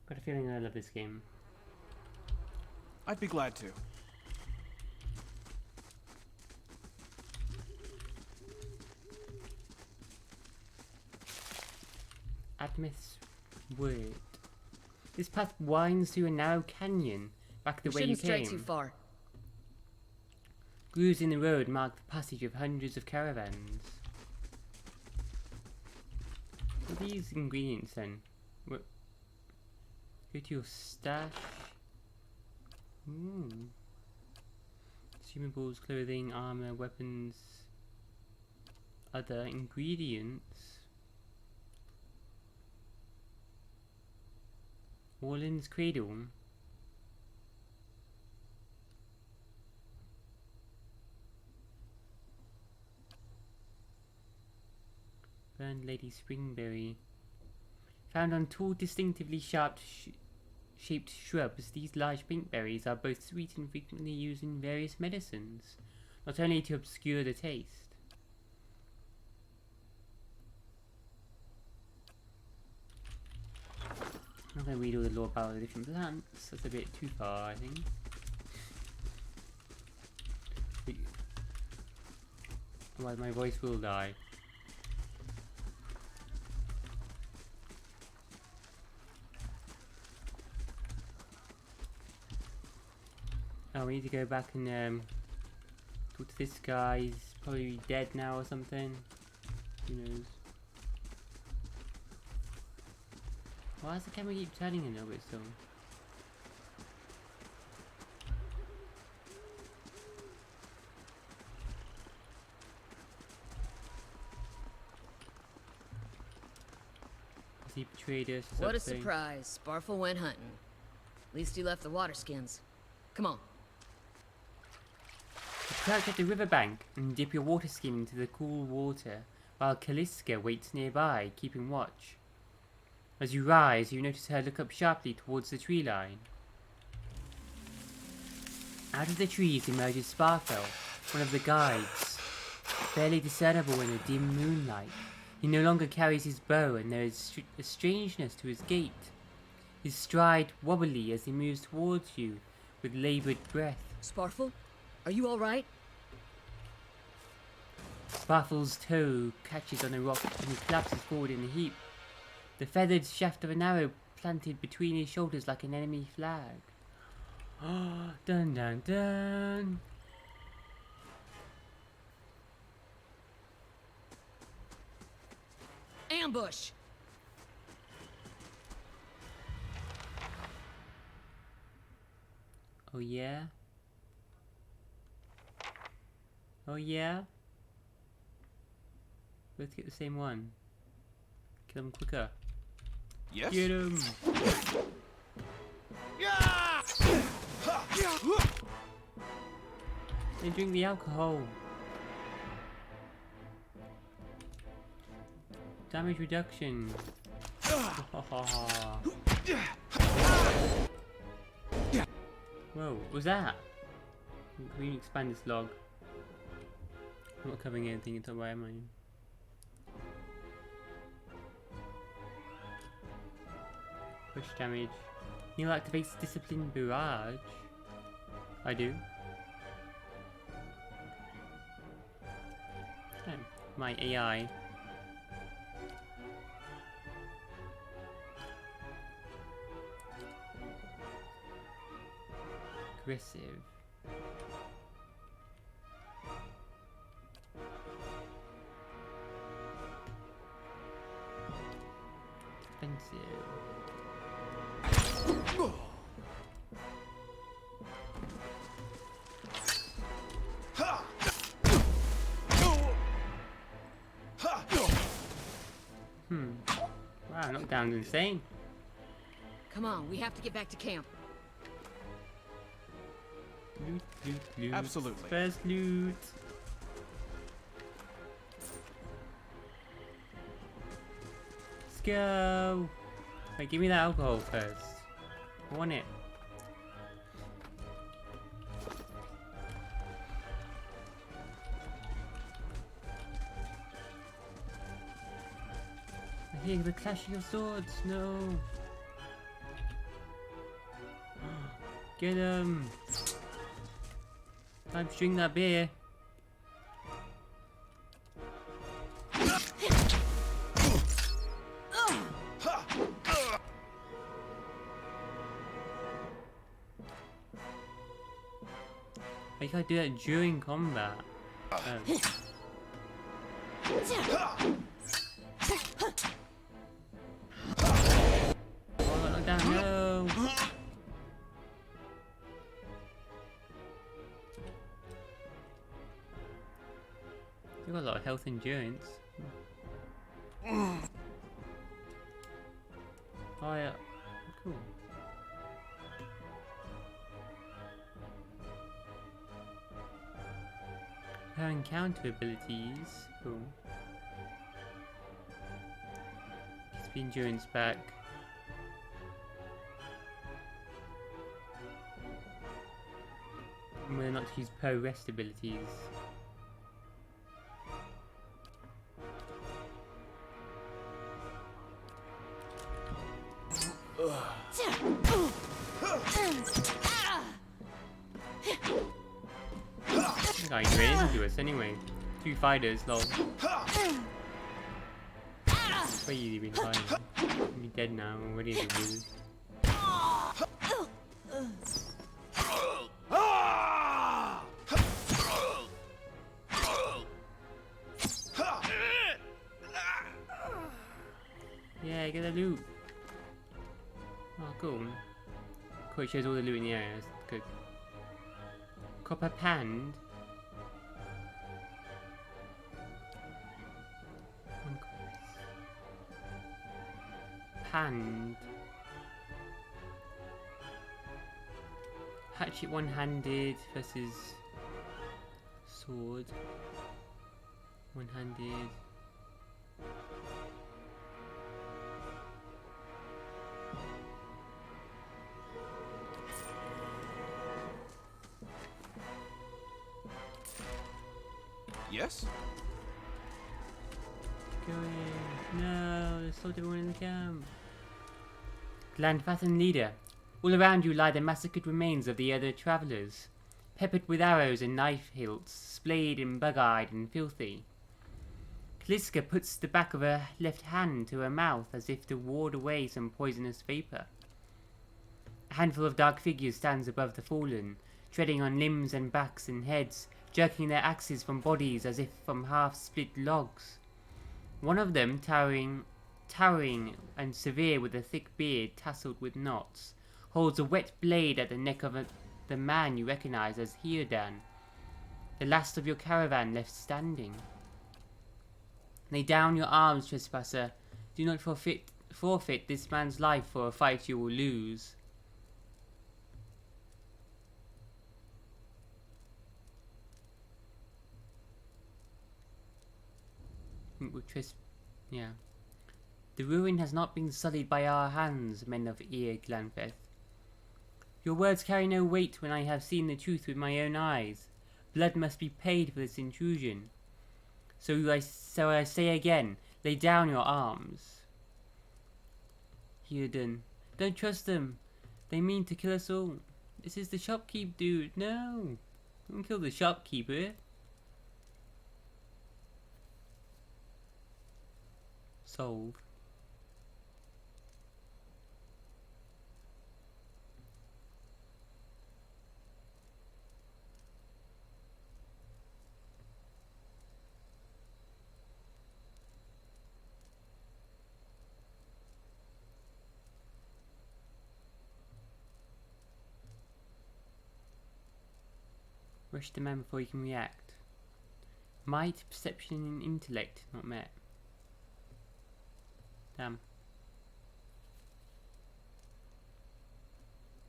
Got a feeling I love this game. I'd be glad to. Amethyst Wood. This path winds through a narrow canyon, back the way you Shouldn't stray came. too far. Grooves in the road mark the passage of hundreds of caravans. What are these ingredients then? What? Go to your stash. Consumables, clothing, armor, weapons, other ingredients. Orlin's Cradle. Burned Lady Springberry. Found on tall, distinctively shaped shrubs, these large pink berries are both sweet and frequently used in various medicines, not only to obscure the taste. I'm not going to read all the lore about the different plants, that's a bit too far, I think. Otherwise my voice will die. Oh, we need to go back and talk to this guy. He's probably dead now or something. Who knows? Why does the camera keep turning a little bit still? Has he betrayed us or What a something? surprise. Sparfle went hunting. At least he left the water skins. Come on. Crouch at the riverbank and dip your water skin into the cool water while Calliska waits nearby, keeping watch. As you rise, you notice her look up sharply towards the tree line. Out of the trees emerges Sparfell, one of the guides, barely discernible in the dim moonlight. He no longer carries his bow, and there is a strangeness to his gait. His stride wobbly as he moves towards you with laboured breath. Sparfle? Are you alright? Sparfle's toe catches on a rock and he collapses forward in a heap. The feathered shaft of an arrow planted between his shoulders like an enemy flag. Dun dun dun! Ambush! Oh yeah? Oh yeah? Let's get the same one. Kill him quicker. Yes? Get him! Yeah! They drink the alcohol. Damage reduction. Whoa, what was that? Can we expand this log? I'm not covering anything at all, why am I? Push damage. Neil activates Discipline Barrage. I do. Oh, my AI. Aggressive. Expensive. Wow, knockdown's insane. Come on, we have to get back to camp. Loot, loot, loot. Absolutely. First loot. Let's go. Wait, give me that alcohol first. I want it. I hear the clash of your swords. No. Get him! Time to drink that beer. I can't do that during combat. Oh, knock down, no! You've got a lot of health endurance. Oh yeah, cool. Her encounter abilities, cool. Gets the endurance back. And whether not to use pro-rest abilities. I think I ran into us anyway. 2 fighters, lol. Where you been fighting? You're dead now, already in the lose. Yeah, get the loot. Oh, cool. Cool, it shows all the loot in the area, that's good. Copper panned. Hand. Hatchet one-handed versus sword. One-handed. Yes? Going. No, there's still everyone in the camp. Glandvathan leader. All around you lie the massacred remains of the other travellers, peppered with arrows and knife hilts, splayed and bug-eyed and filthy. Kaliska puts the back of her left hand to her mouth as if to ward away some poisonous vapour. A handful of dark figures stands above the fallen, treading on limbs and backs and heads, jerking their axes from bodies as if from half-split logs. One of them, towering and severe with a thick beard tasseled with knots, holds a wet blade at the neck of the man you recognize as Heodan, the last of your caravan left standing. Lay down your arms, trespasser. Do not forfeit this man's life for a fight you will lose. Yeah. The ruin has not been sullied by our hands, men of Glanfeth. Your words carry no weight when I have seen the truth with my own eyes. Blood must be paid for this intrusion. So I say again, lay down your arms. Heodan, don't trust them. They mean to kill us all. This is the shopkeep, dude. No, don't kill the shopkeeper. Solve. Rush the man before he can react. Might, perception, and intellect not met. Damn.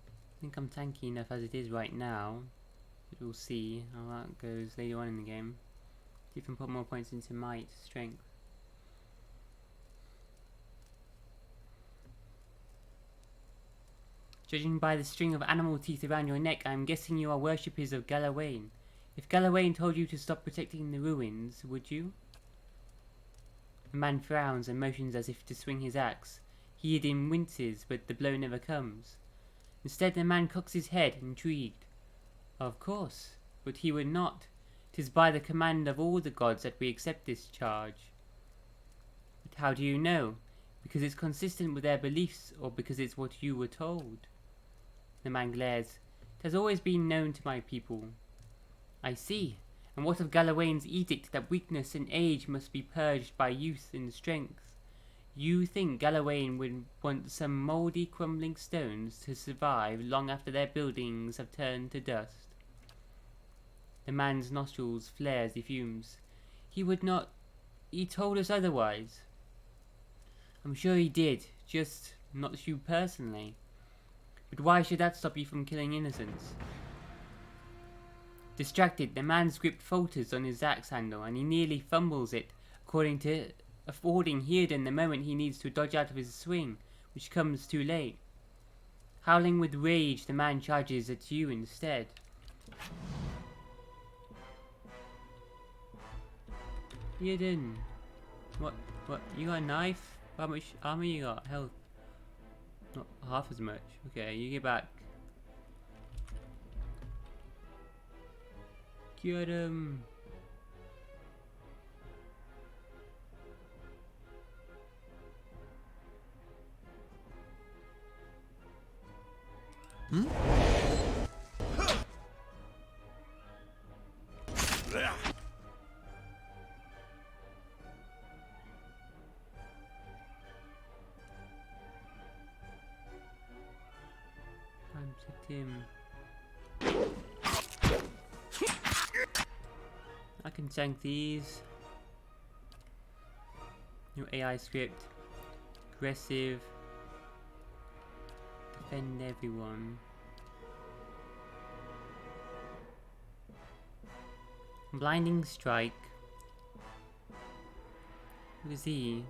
I think I'm tanky enough as it is right now. But we'll see how that goes later on in the game. See if I can put more points into might, strength. Judging by the string of animal teeth around your neck, I am guessing you are worshippers of Galawain. If Galawain told you to stop protecting the ruins, would you? The man frowns and motions as if to swing his axe. Heodan winces, but the blow never comes. Instead, the man cocks his head, intrigued. Of course, but he would not. 'Tis by the command of all the gods that we accept this charge. But how do you know? Because it's consistent with their beliefs, or because it's what you were told? The man glares. It has always been known to my people. I see. And what of Galawain's edict that weakness and age must be purged by youth and strength? You think Galawain would want some mouldy, crumbling stones to survive long after their buildings have turned to dust? The man's nostrils flare as he fumes. He would not. He told us otherwise. I'm sure he did, just not you personally. But why should that stop you from killing innocents? Distracted, the man's grip falters on his axe handle and he nearly fumbles it, affording Hearden the moment he needs to dodge out of his swing, which comes too late. Howling with rage, the man charges at you instead. Hearden, what, you got a knife? How much armor you got? Health? Not half as much. Okay, you get back. Get him. Him. I can tank these. New AI script. Aggressive. Defend everyone. Blinding strike. Who is he?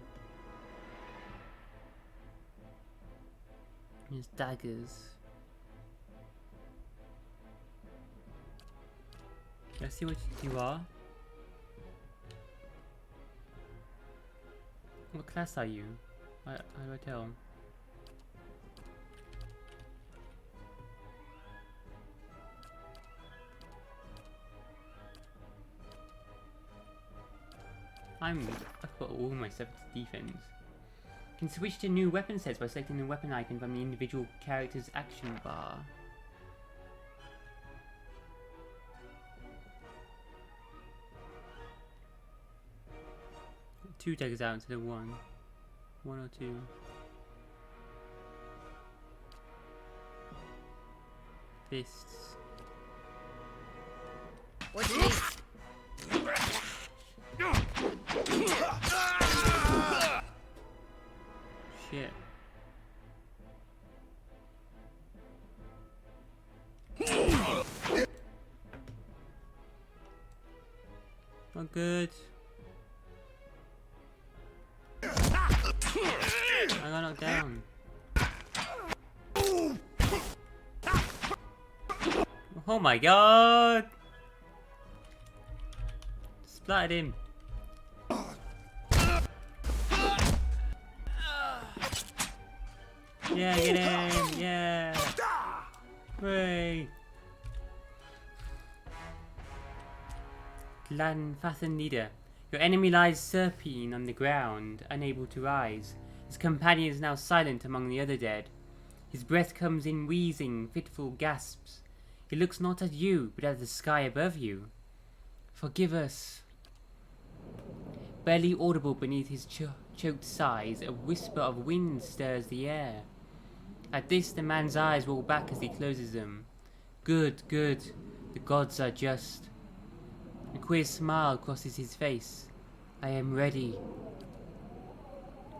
His daggers. Let's see what you are. What class are you? How do I tell? I've got all my stuff to defense. Can switch to new weapon sets by selecting the weapon icon from the individual character's action bar. 2 daggers out instead of 1. 1 or 2. Fists. What's this? Shit. Not good. I got knocked down. Oh my god! Splattered him. Yeah, get him! Yeah! Hooray! Glanfathan leader. Your enemy lies supine on the ground, unable to rise. His companion is now silent among the other dead. His breath comes in wheezing, fitful gasps. He looks not at you, but at the sky above you. Forgive us. Barely audible beneath his choked sighs, a whisper of wind stirs the air. At this, the man's eyes roll back as he closes them. Good, good. The gods are just. A queer smile crosses his face. I am ready.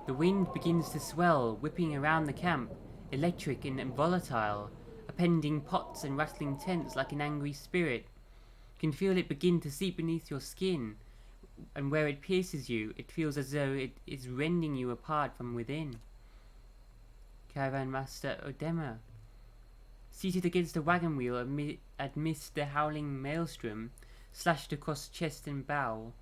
The wind begins to swell, whipping around the camp, electric and volatile, appending pots and rattling tents like an angry spirit. You can feel it begin to seep beneath your skin, and where it pierces you, it feels as though it is rending you apart from within. Caravan Master Odema, seated against a wagon wheel amidst the howling maelstrom, slashed across chest and bow,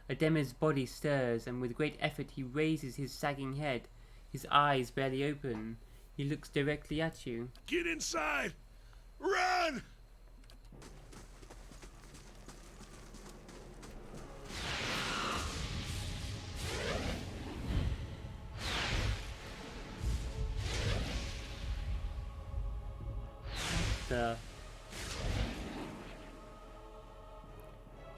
Odema's body stirs, and with great effort he raises his sagging head, his eyes barely open. He looks directly at you. Get inside! Run!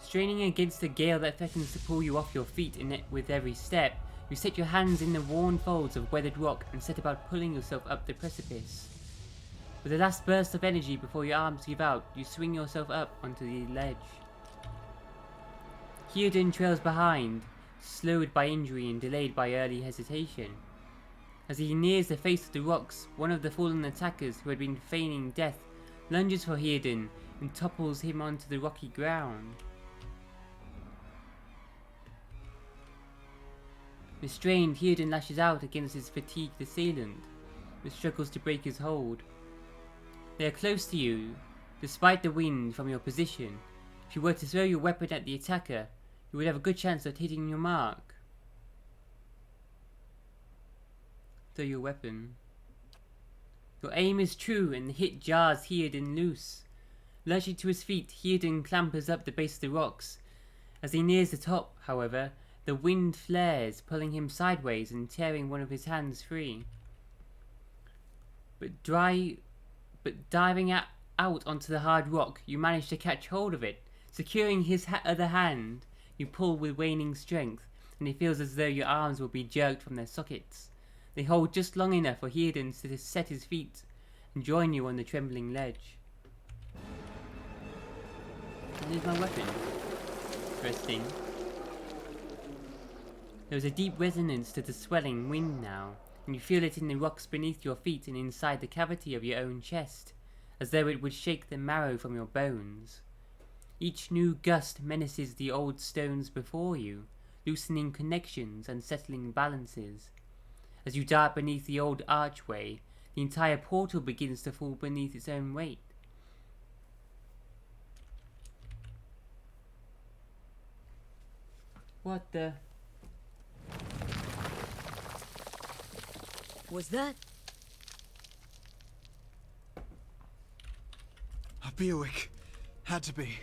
Straining against the gale that threatens to pull you off your feet with every step, you set your hands in the worn folds of weathered rock and set about pulling yourself up the precipice. With a last burst of energy before your arms give out, you swing yourself up onto the ledge. Heodin trails behind, slowed by injury and delayed by early hesitation. As he nears the face of the rocks, one of the fallen attackers who had been feigning death lunges for Heodin and topples him onto the rocky ground. Restrained, Heodin lashes out against his fatigued assailant, but struggles to break his hold. They are close to you, despite the wind from your position. If you were to throw your weapon at the attacker, you would have a good chance of hitting your mark. Throw your weapon. Your aim is true and the hit jars Heodin loose. Lurching to his feet, Heodin clambers up the base of the rocks. As he nears the top, however, the wind flares, pulling him sideways and tearing one of his hands free. But diving out onto the hard rock, you manage to catch hold of it. Securing his other hand, you pull with waning strength, and it feels as though your arms will be jerked from their sockets. They hold just long enough for Heodin to set his feet and join you on the trembling ledge. And here's my weapon. Interesting. There is a deep resonance to the swelling wind now, and you feel it in the rocks beneath your feet and inside the cavity of your own chest, as though it would shake the marrow from your bones. Each new gust menaces the old stones before you, loosening connections and settling balances. As you dart beneath the old archway, the entire portal begins to fall beneath its own weight. What the? Was that? A Bewick. Had to be.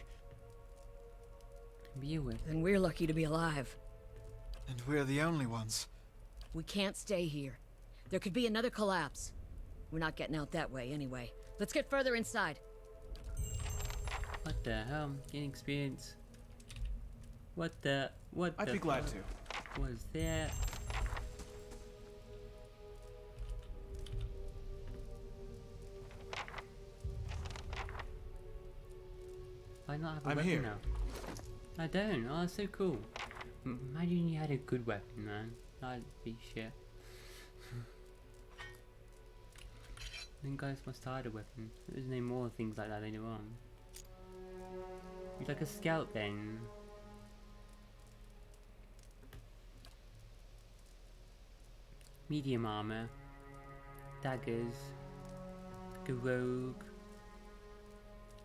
Bewick. Then we're lucky to be alive. And we're the only ones. We can't stay here. There could be another collapse. We're not getting out that way anyway. Let's get further inside. What the hell? Getting experience. What I'd be glad to. Was there? I not have a I'm weapon here. now. I don't. Oh, that's so cool. Imagine you had a good weapon, man. That'd be shit. I think guys must have had a weapon. There's no more things like that later on. You're like a scout then. Medium armor. Daggers. Like a rogue.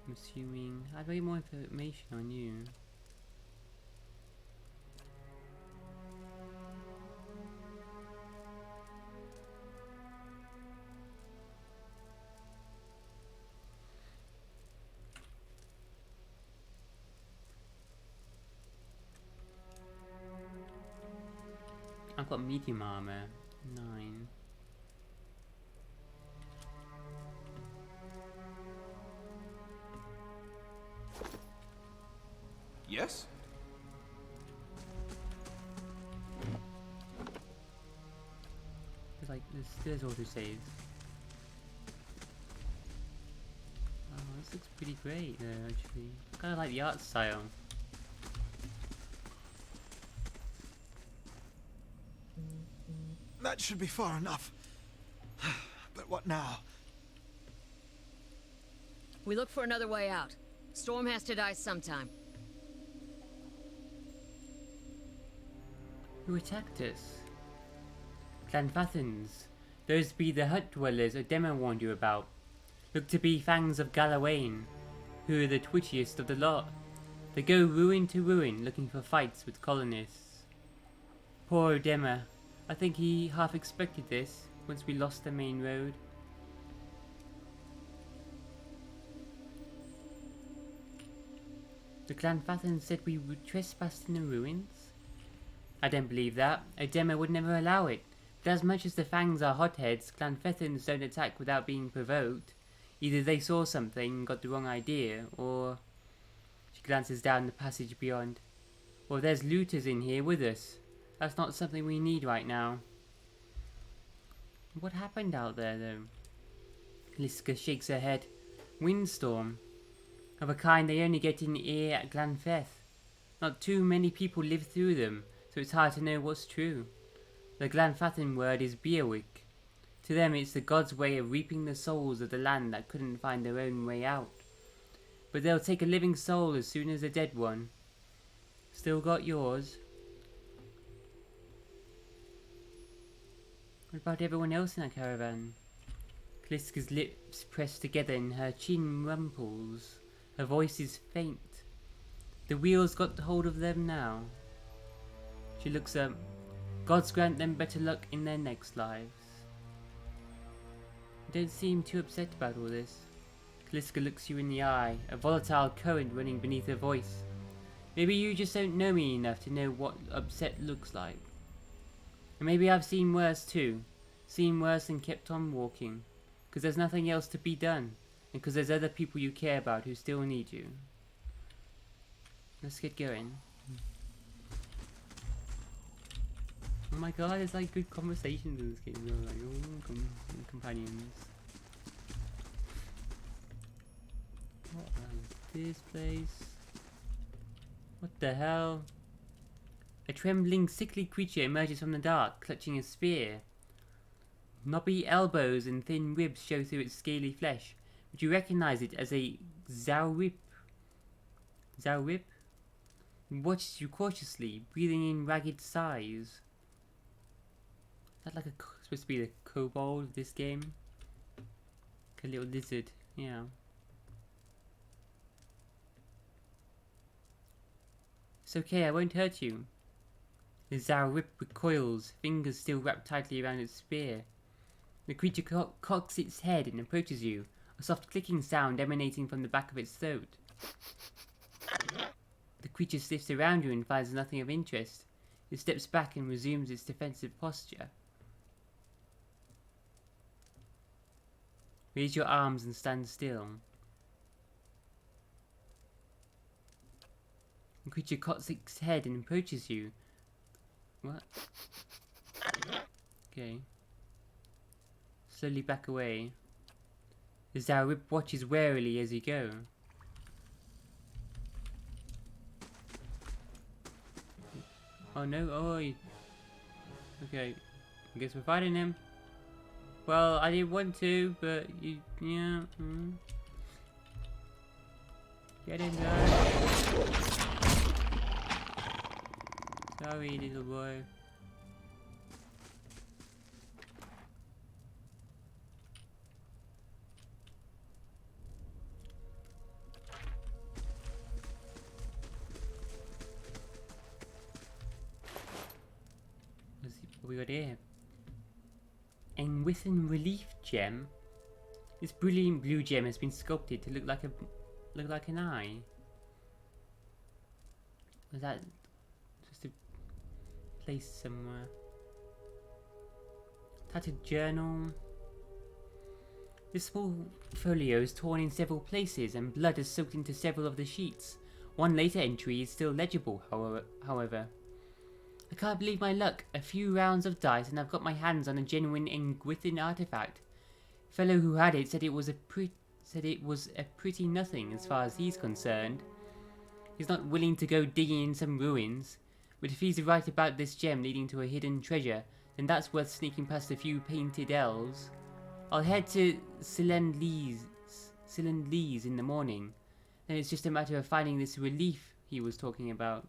I'm assuming. I'd like more information on you. I've got medium armor. 9. Yes? There's auto saves. Oh, this looks pretty great though, actually. Kinda like the art style. That should be far enough. But what now? We look for another way out. Storm has to die sometime. Who attacked us? Clan Fathens. Those be the hut dwellers Odema warned you about. Look to be Fangs of Galawain, who are the twitchiest of the lot. They go ruin to ruin looking for fights with colonists. Poor Odema. I think he half expected this once we lost the main road. The Glanfathan said we would trespass in the ruins? I don't believe that. A demo would never allow it. But as much as the Fangs are hotheads, Glanfathans don't attack without being provoked. Either they saw something and got the wrong idea, or... She glances down the passage beyond. Or there's looters in here with us. That's not something we need right now. What happened out there, though? Liska shakes her head. Windstorm. Of a kind they only get in here at Glanfeth. Not too many people live through them, so it's hard to know what's true. The Glanfathan word is Beerwick. To them it's the gods' way of reaping the souls of the land that couldn't find their own way out. But they'll take a living soul as soon as a dead one. Still got yours? What about everyone else in that caravan? Kaliska's lips press together and her chin rumples. Her voice is faint. The wheels got hold of them now. She looks up. Gods grant them better luck in their next lives. You don't seem too upset about all this. Kaliska looks you in the eye, a volatile current running beneath her voice. Maybe you just don't know me enough to know what upset looks like. And maybe I've seen worse too. Seen worse and kept on walking. Because there's nothing else to be done. And because there's other people you care about who still need you. Let's get going. Oh my god, it's like good conversations in this game. You're like, oh, companions. What is this place? What the hell? A trembling, sickly creature emerges from the dark, clutching a spear. Knobby elbows and thin ribs show through its scaly flesh. Would you recognize it as a Zaurip? Zaurip? It watches you cautiously, breathing in ragged sighs. Is that like supposed to be the kobold of this game? Like a little lizard, yeah. It's okay, I won't hurt you. The Zaurip recoils, fingers still wrapped tightly around its spear. The creature cocks its head and approaches you, a soft clicking sound emanating from the back of its throat. The creature sniffs around you and finds nothing of interest. It steps back and resumes its defensive posture. Raise your arms and stand still. The creature cocks its head and approaches you. What? Okay. Slowly back away. The Zaurip watches warily as you go. Oh no, oi! Okay, I guess we're fighting him. Well, I didn't want to, but you, yeah. Get in there. Sorry, little boy. What we got here? Enwithen relief gem. This brilliant blue gem has been sculpted to look like an eye. Was that just a place somewhere? Tattered journal. This small folio is torn in several places and blood has soaked into several of the sheets. One later entry is still legible, however. I can't believe my luck. A few rounds of dice and I've got my hands on a genuine Enwithen artifact. Fellow who had it said it was a pretty nothing as far as he's concerned. He's not willing to go digging in some ruins, but if he's right about this gem leading to a hidden treasure, then that's worth sneaking past a few painted elves. I'll head to Silend Lee's in the morning. Then it's just a matter of finding this relief he was talking about.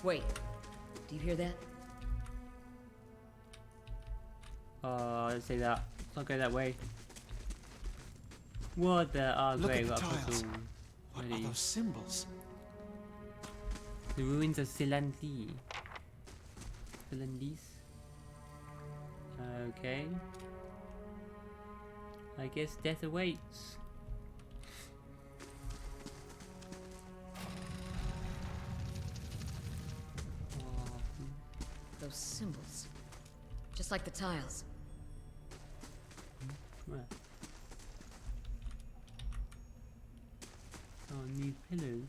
Wait, do you hear that? Let's say that. Let's not go that way. What the? Oh, Look great, at the got a tiles. puzzle. What Ready. are those symbols? The ruins of Silend Lee. Silendis. Okay. I guess death awaits. those symbols. Just like the tiles. Where? Oh, new pillars.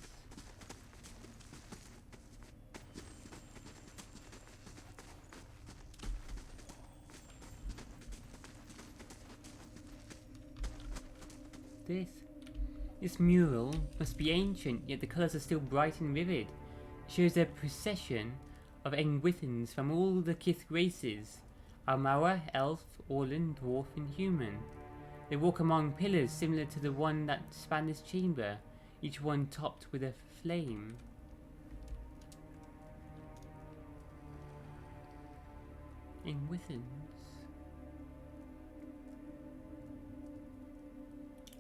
This mural must be ancient, yet the colours are still bright and vivid. It shows a procession of Engwithans from all the Kith races, Almara, Elf, Orlan, Dwarf and Human. They walk among pillars similar to the one that span this chamber, each one topped with a flame.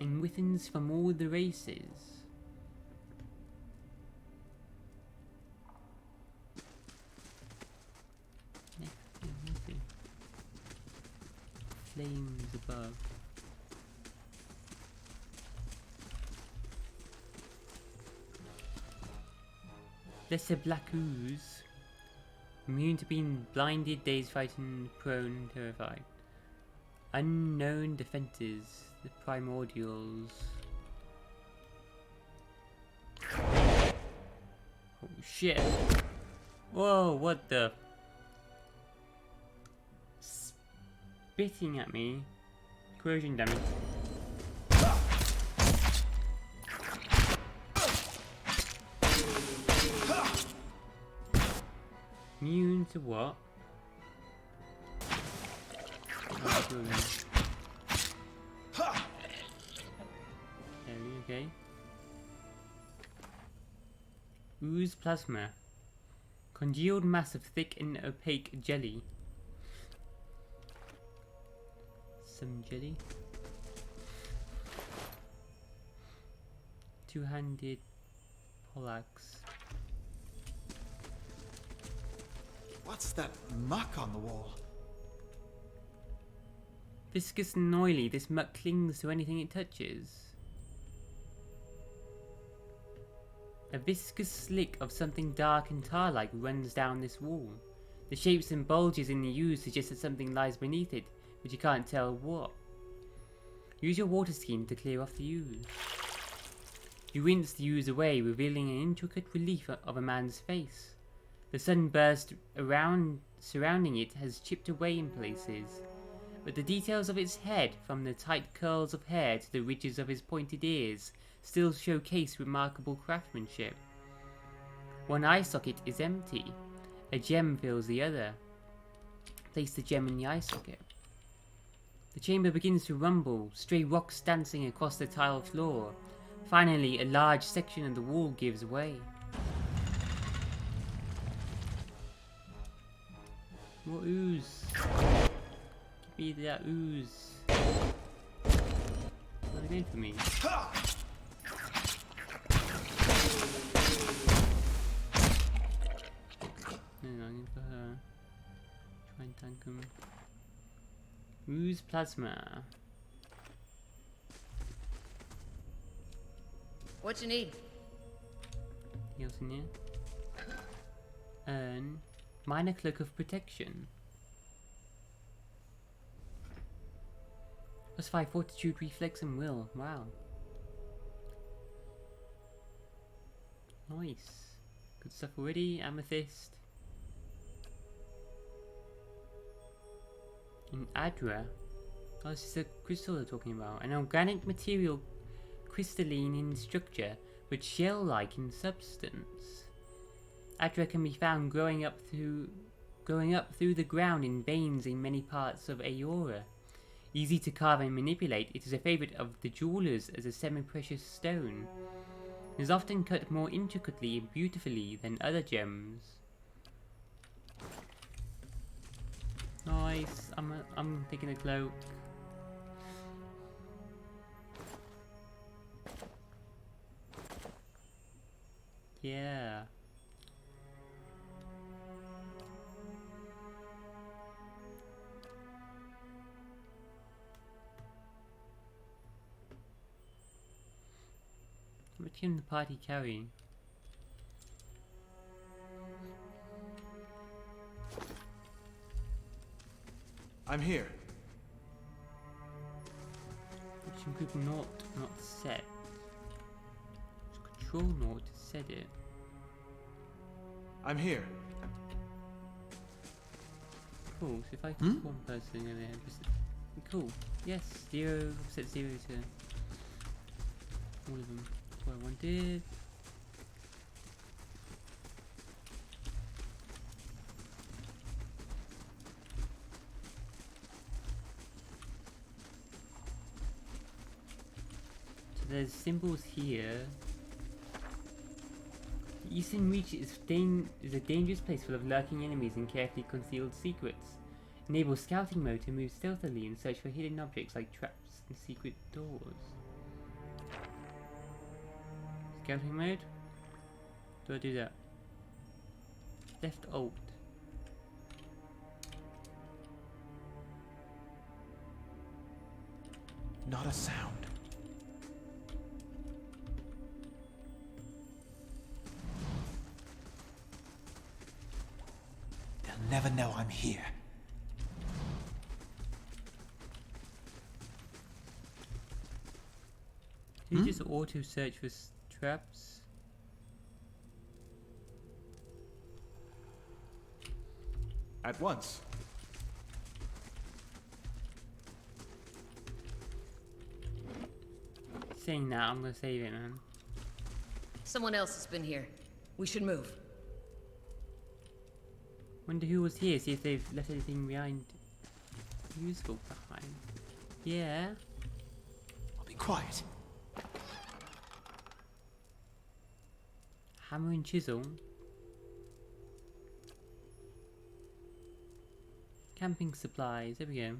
Engwithans from all the races. Flames above. Lesser black ooze. Immune to being blinded, dazed, frightened, prone, terrified. Unknown defenses. The primordials. Oh shit. Whoa, what the? Spitting at me. Corrosion damage. Immune to what? Okay. Ooze plasma. Congealed mass of thick and opaque jelly. Some jelly. Two-handed poleaxe. What's that muck on the wall? Viscous and oily, this muck clings to anything it touches. A viscous slick of something dark and tar-like runs down this wall. The shapes and bulges in the ooze suggest that something lies beneath it, but you can't tell what. Use your water skin to clear off the ooze. You rinse the ooze away, revealing an intricate relief of a man's face. The sunburst surrounding it has chipped away in places, but the details of its head, from the tight curls of hair to the ridges of his pointed ears, still showcase remarkable craftsmanship. One eye socket is empty. A gem fills the other. Place the gem in the eye socket. The chamber begins to rumble, stray rocks dancing across the tile floor. Finally, a large section of the wall gives way. More ooze. Give me that ooze. What are they doing for me? No, I'm going for her. Try and tank him. Ooze plasma. What you need? Anything else in here? Minor cloak of protection. +5 fortitude, reflex, and will. Wow. Nice. Good stuff already. Amethyst. In Adra. Oh, this is a crystal they're talking about. An organic material, crystalline in structure, but shell-like in substance. Adra can be found growing up through the ground in veins in many parts of Aora. Easy to carve and manipulate, it is a favourite of the jewelers as a semi-precious stone. It is often cut more intricately and beautifully than other gems. Nice. I'm taking a cloak. Yeah. What can the party carry? I'm here. Action group not set. Control naught to set it. I'm here. Cool, so if I keep one person in there, just... Cool. Yes, 0, set 0 to all of them. That's what I wanted. So there's symbols here. The Eastern Reach is a dangerous place full of lurking enemies and carefully concealed secrets. Enable scouting mode to move stealthily and search for hidden objects like traps and secret doors. Scouting mode? Do I do that? Left Alt. Not a sound. They'll never know I'm here. You just auto search for traps. At once. Saying that, I'm gonna save it, man. Someone else has been here. We should move. Wonder who was here, see if they've left anything behind useful behind. Yeah. I'll be quiet. Hammer and chisel. Camping supplies, there we go.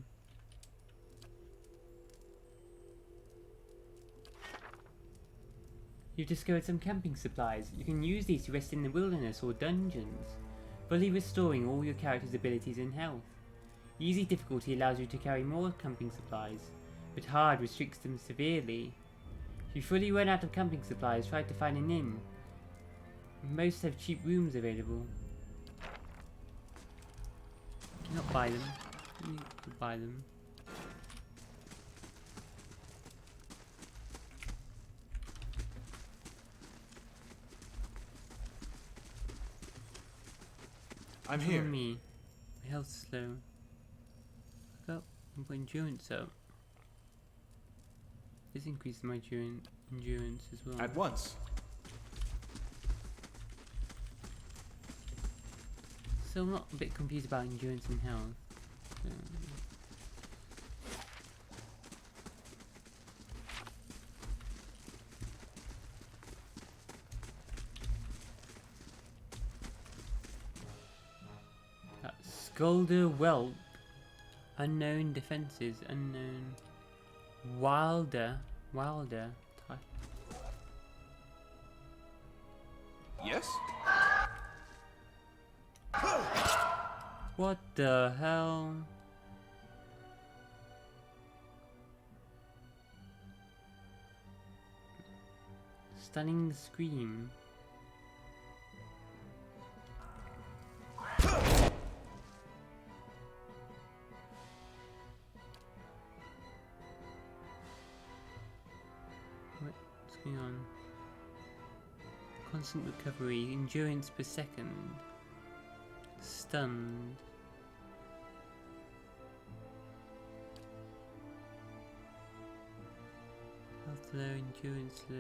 You've discovered some camping supplies. You can use these to rest in the wilderness or dungeons, fully restoring all your character's abilities and health. Easy difficulty allows you to carry more camping supplies, but hard restricts them severely. If you fully run out of camping supplies, try to find an inn. Most have cheap rooms available. You cannot buy them. You need to buy them. I'm Come here. on me. My health's low. Look up and put endurance up. This increases my endurance as well. At once. So I'm not a bit confused about endurance and health. Skulder Whelp. Unknown defenses. Unknown. Wilder type. Yes? What the hell? Stunning scream. What's going on? Constant recovery, endurance per second. Stunned. Health low, endurance low.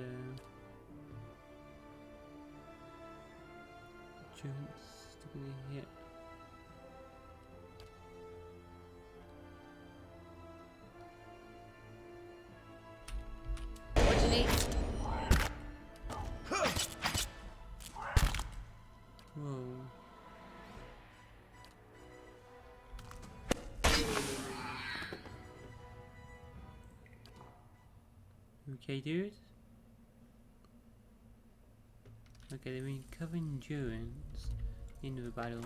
Endurance stability hit. What you need? Whoa. Okay, dude. Okay, they recover endurance. End of the battle.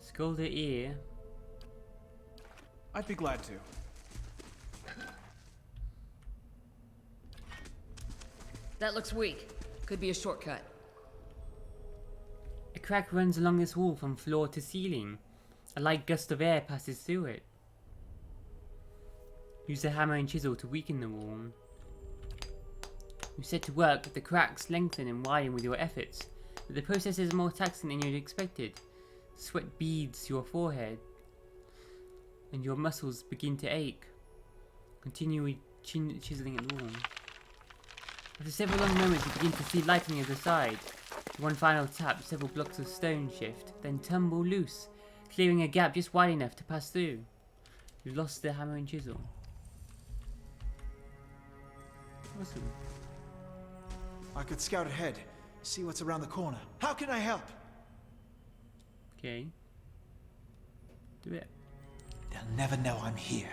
Scald their ear. I'd be glad to. That looks weak. Could be a shortcut. A crack runs along this wall from floor to ceiling. A light gust of air passes through it. Use the hammer and chisel to weaken the wall. You set to work, but the cracks lengthen and widen with your efforts. But the process is more taxing than you'd expected. Sweat beads your forehead, and your muscles begin to ache. Continue chiseling at the wall. After several long moments, you begin to see light on the other side. One final tap, several blocks of stone shift, then tumble loose, clearing a gap just wide enough to pass through. You've lost the hammer and chisel. Awesome. I could scout ahead, see what's around the corner. How can I help? Okay. Do it. They'll never know I'm here.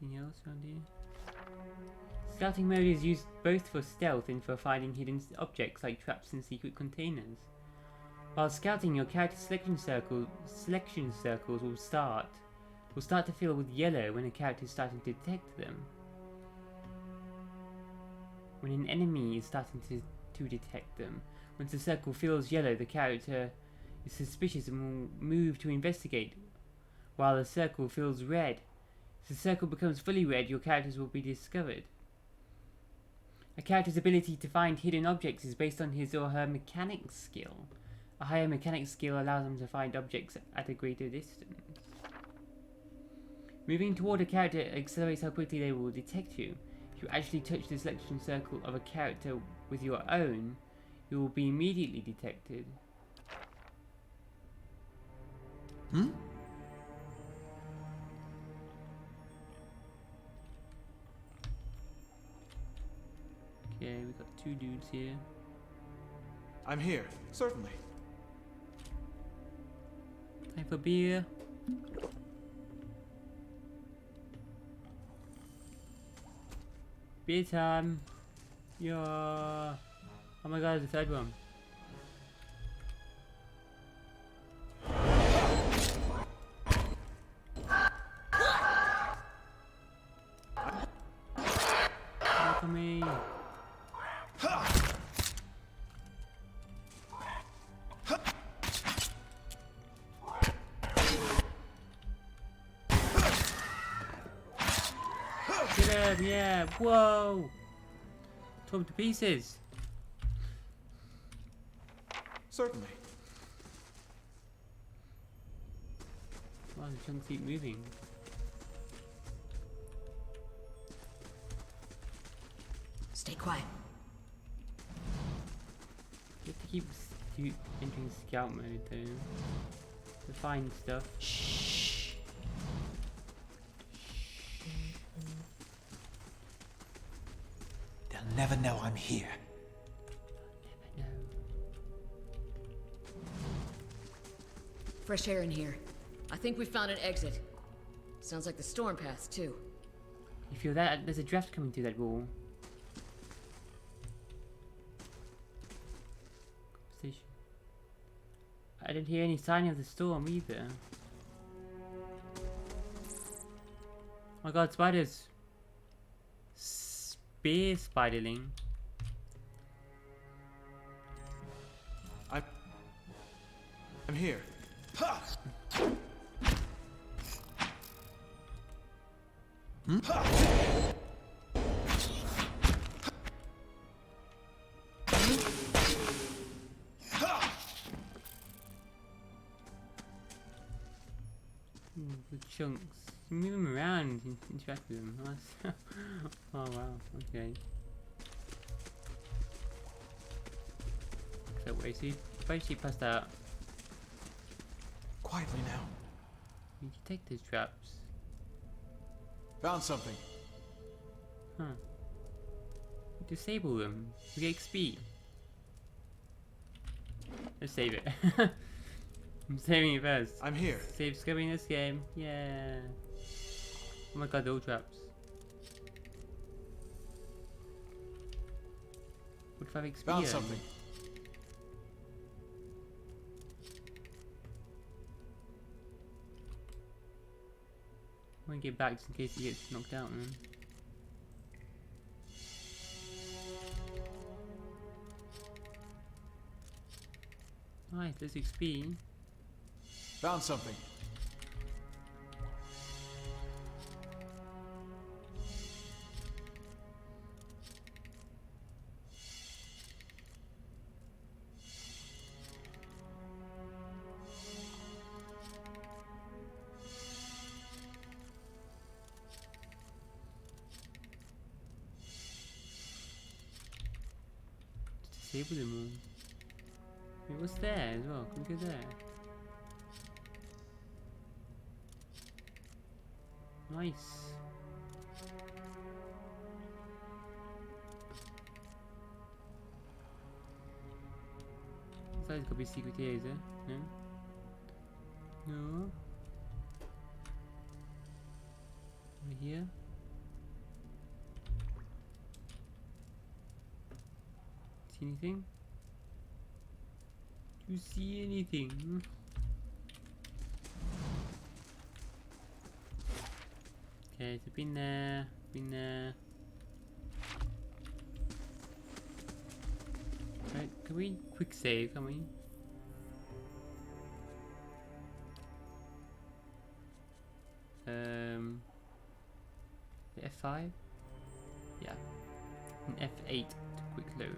Anything else around here? Scouting mode is used both for stealth and for finding hidden objects like traps and secret containers. While scouting, your character selection circles will start to fill with yellow when a character is starting to detect them. When an enemy is starting to detect them, once the circle fills yellow, the character is suspicious and will move to investigate. While the circle fills red, if the circle becomes fully red, your characters will be discovered. A character's ability to find hidden objects is based on his or her mechanics skill. A higher mechanics skill allows them to find objects at a greater distance. Moving toward a character accelerates how quickly they will detect you. If you actually touch the selection circle of a character with your own, you will be immediately detected. Hmm? Okay, we've got two dudes here. I'm here, certainly. Time for beer. Beer time. Yeah. Oh my god, the third one. Look at me. Get him, yeah, whoa! Tore him to pieces. Certainly. Wow, the chunks keep moving. Stay quiet. You have to keep entering scout mode though. To find stuff. Shh. They'll never know I'm here. No. Fresh air in here. I think we found an exit. Sounds like the storm path, too. You feel that? There's a draft coming through that wall. Conversation. I didn't hear any sign of the storm either. Oh my god, spiders! Spear spiderling. I'm here. Good chunks. You move them around and interact with them. Nice. Oh wow, okay. So wait, so you basically passed out. Quietly now. You detect those traps. Found something. Huh. You disable them. We get XP. Let's save it. I'm saving it first. I'm here. Save scrubbing this game. Yeah. Oh my god, all traps. What if I have XP? Found something. Wait. want to get back just in case he gets knocked out, man. Nice, let's XP. Found something. Disable them all. Wait, what's there as well? Can we go there? Nice. Looks like there's gotta be a secret here, is there? No? No? Over here? See anything? Do you see anything? Okay, so been there, been there. Right, can we quick save, can we? F5? Yeah. And F8 to quick load.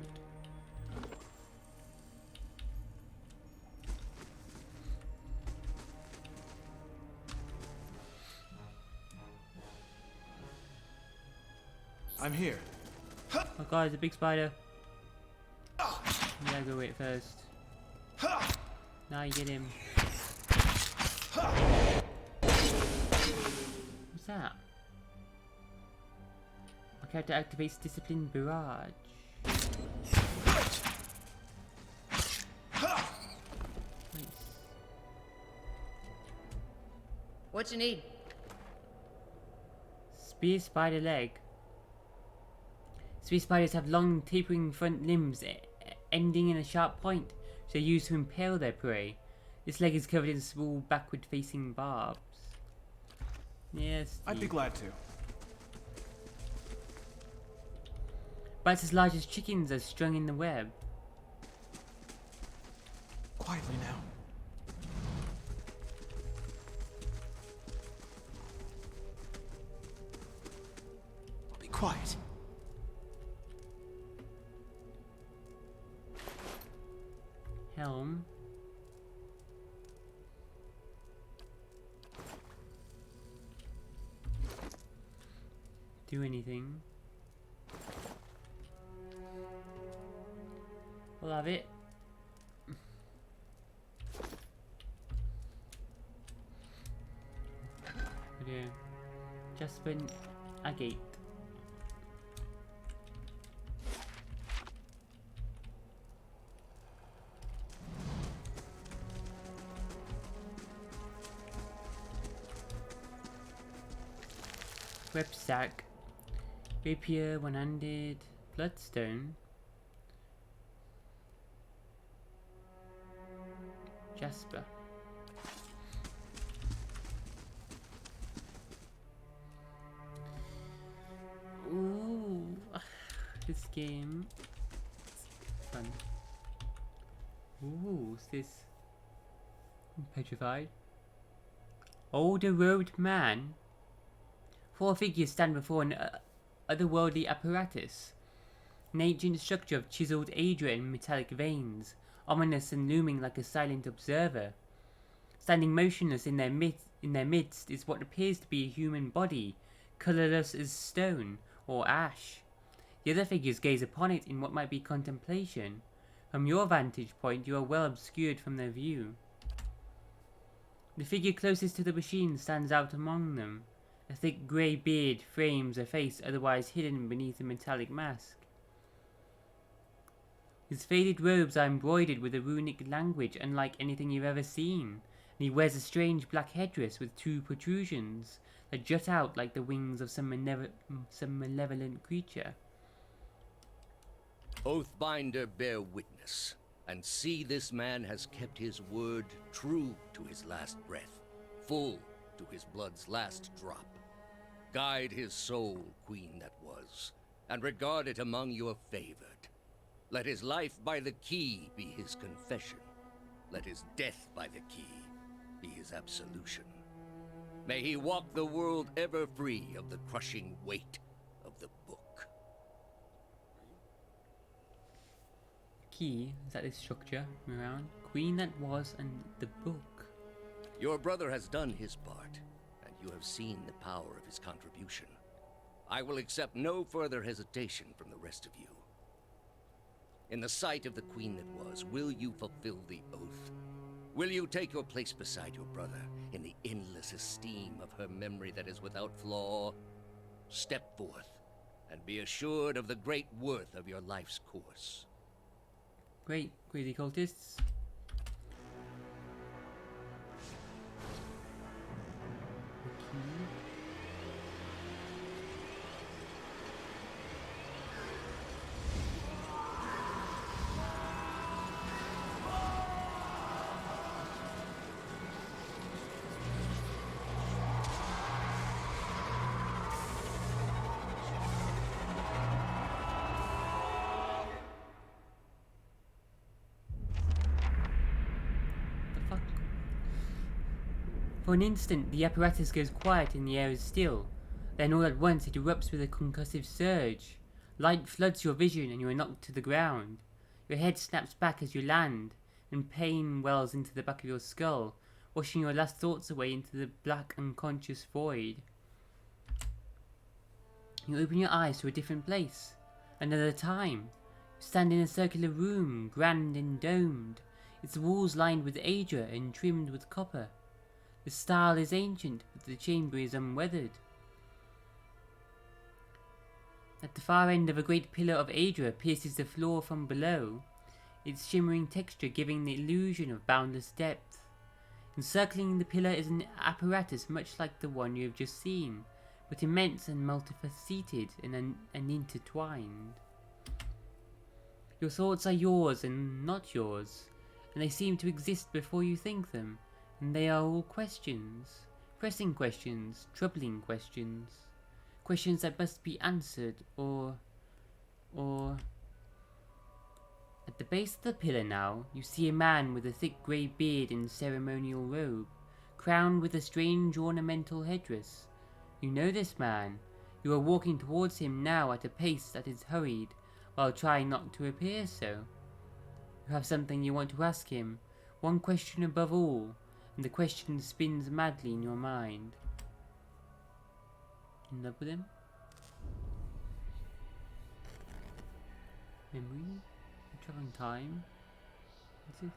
I'm here. Oh god, it's a big spider. Yeah, go wait first. Now you get him. What's that? My character activates Discipline Barrage. Nice. What you need? Spear spider leg. Spear spiders have long, tapering front limbs ending in a sharp point, which they use to impale their prey. This leg is covered in small, backward-facing barbs. Yes. I'd be glad to. Bites as large as chickens are strung in the web. Quietly now. Be quiet. Helm. Do anything. We'll have it. Okay. Just been a gate. Web sack. Rapier, one-handed, bloodstone. Jasper. Ooh, this game. It's fun. Ooh, what's this? I'm petrified. Older robed man. Four figures stand before an otherworldly apparatus. An ancient structure of chiseled Adria in metallic veins, ominous and looming like a silent observer. Standing motionless in their midst is what appears to be a human body, colourless as stone or ash. The other figures gaze upon it in what might be contemplation. From your vantage point, you are well obscured from their view. The figure closest to the machine stands out among them. A thick grey beard frames a face otherwise hidden beneath a metallic mask. His faded robes are embroidered with a runic language unlike anything you've ever seen, and he wears a strange black headdress with two protrusions that jut out like the wings of some malevolent creature. Oathbinder, bear witness, and see this man has kept his word true to his last breath, full to his blood's last drop. Guide his soul, queen that was, and regard it among your favored. Let his life by the key be his confession. Let his death by the key be his absolution. May he walk the world ever free of the crushing weight of the book. Key, is that this structure around? Queen that was and the book. Your brother has done his part, and you have seen the power of his contribution. I will accept no further hesitation from the rest of you. In the sight of the queen that was, will you fulfill the oath? Will you take your place beside your brother in the endless esteem of her memory that is without flaw? Step forth, and be assured of the great worth of your life's course. Great, crazy cultists. For an instant, the apparatus goes quiet and the air is still. Then all at once it erupts with a concussive surge. Light floods your vision and you are knocked to the ground. Your head snaps back as you land, and pain wells into the back of your skull, washing your last thoughts away into the black unconscious void. You open your eyes to a different place. Another time. You stand in a circular room, grand and domed. Its walls lined with Adra and trimmed with copper. The style is ancient, but the chamber is unweathered. At the far end of a great pillar of Adra pierces the floor from below, its shimmering texture giving the illusion of boundless depth. Encircling the pillar is an apparatus much like the one you have just seen, but immense and multifaceted and intertwined. Your thoughts are yours and not yours, and they seem to exist before you think them. And they are all questions. Pressing questions, troubling questions. Questions that must be answered, or... At the base of the pillar now, you see a man with a thick grey beard and ceremonial robe, crowned with a strange ornamental headdress. You know this man. You are walking towards him now at a pace that is hurried, while trying not to appear so. You have something you want to ask him, one question above all, and the question spins madly in your mind. In love with him? Memory? Traveling time? What's this?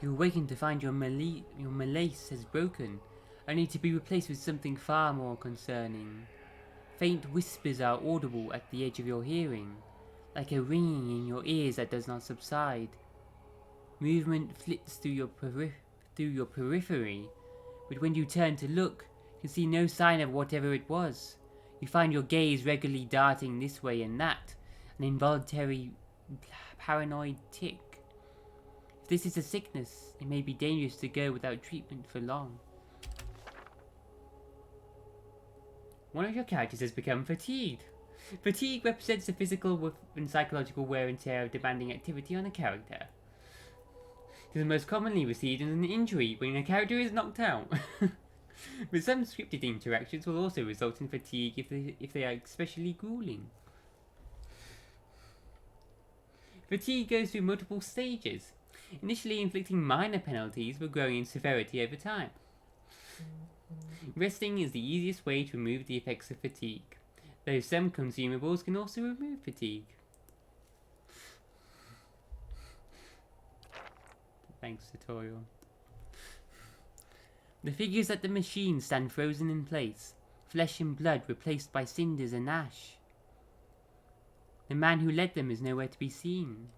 You awaken to find your malaise has broken, only to be replaced with something far more concerning. Faint whispers are audible at the edge of your hearing, like a ringing in your ears that does not subside. Movement flits through your periphery, but when you turn to look, you can see no sign of whatever it was. You find your gaze regularly darting this way and that, an involuntary paranoid tick. If this is a sickness, it may be dangerous to go without treatment for long. One of your characters has become fatigued. Fatigue represents the physical and psychological wear and tear of demanding activity on a character. It is most commonly received as an injury when a character is knocked out. But some scripted interactions will also result in fatigue if they are especially grueling. Fatigue goes through multiple stages, initially inflicting minor penalties but growing in severity over time. Resting is the easiest way to remove the effects of fatigue, though some consumables can also remove fatigue. Thanks, tutorial. The figures at the machine stand frozen in place, flesh and blood replaced by cinders and ash. The man who led them is nowhere to be seen.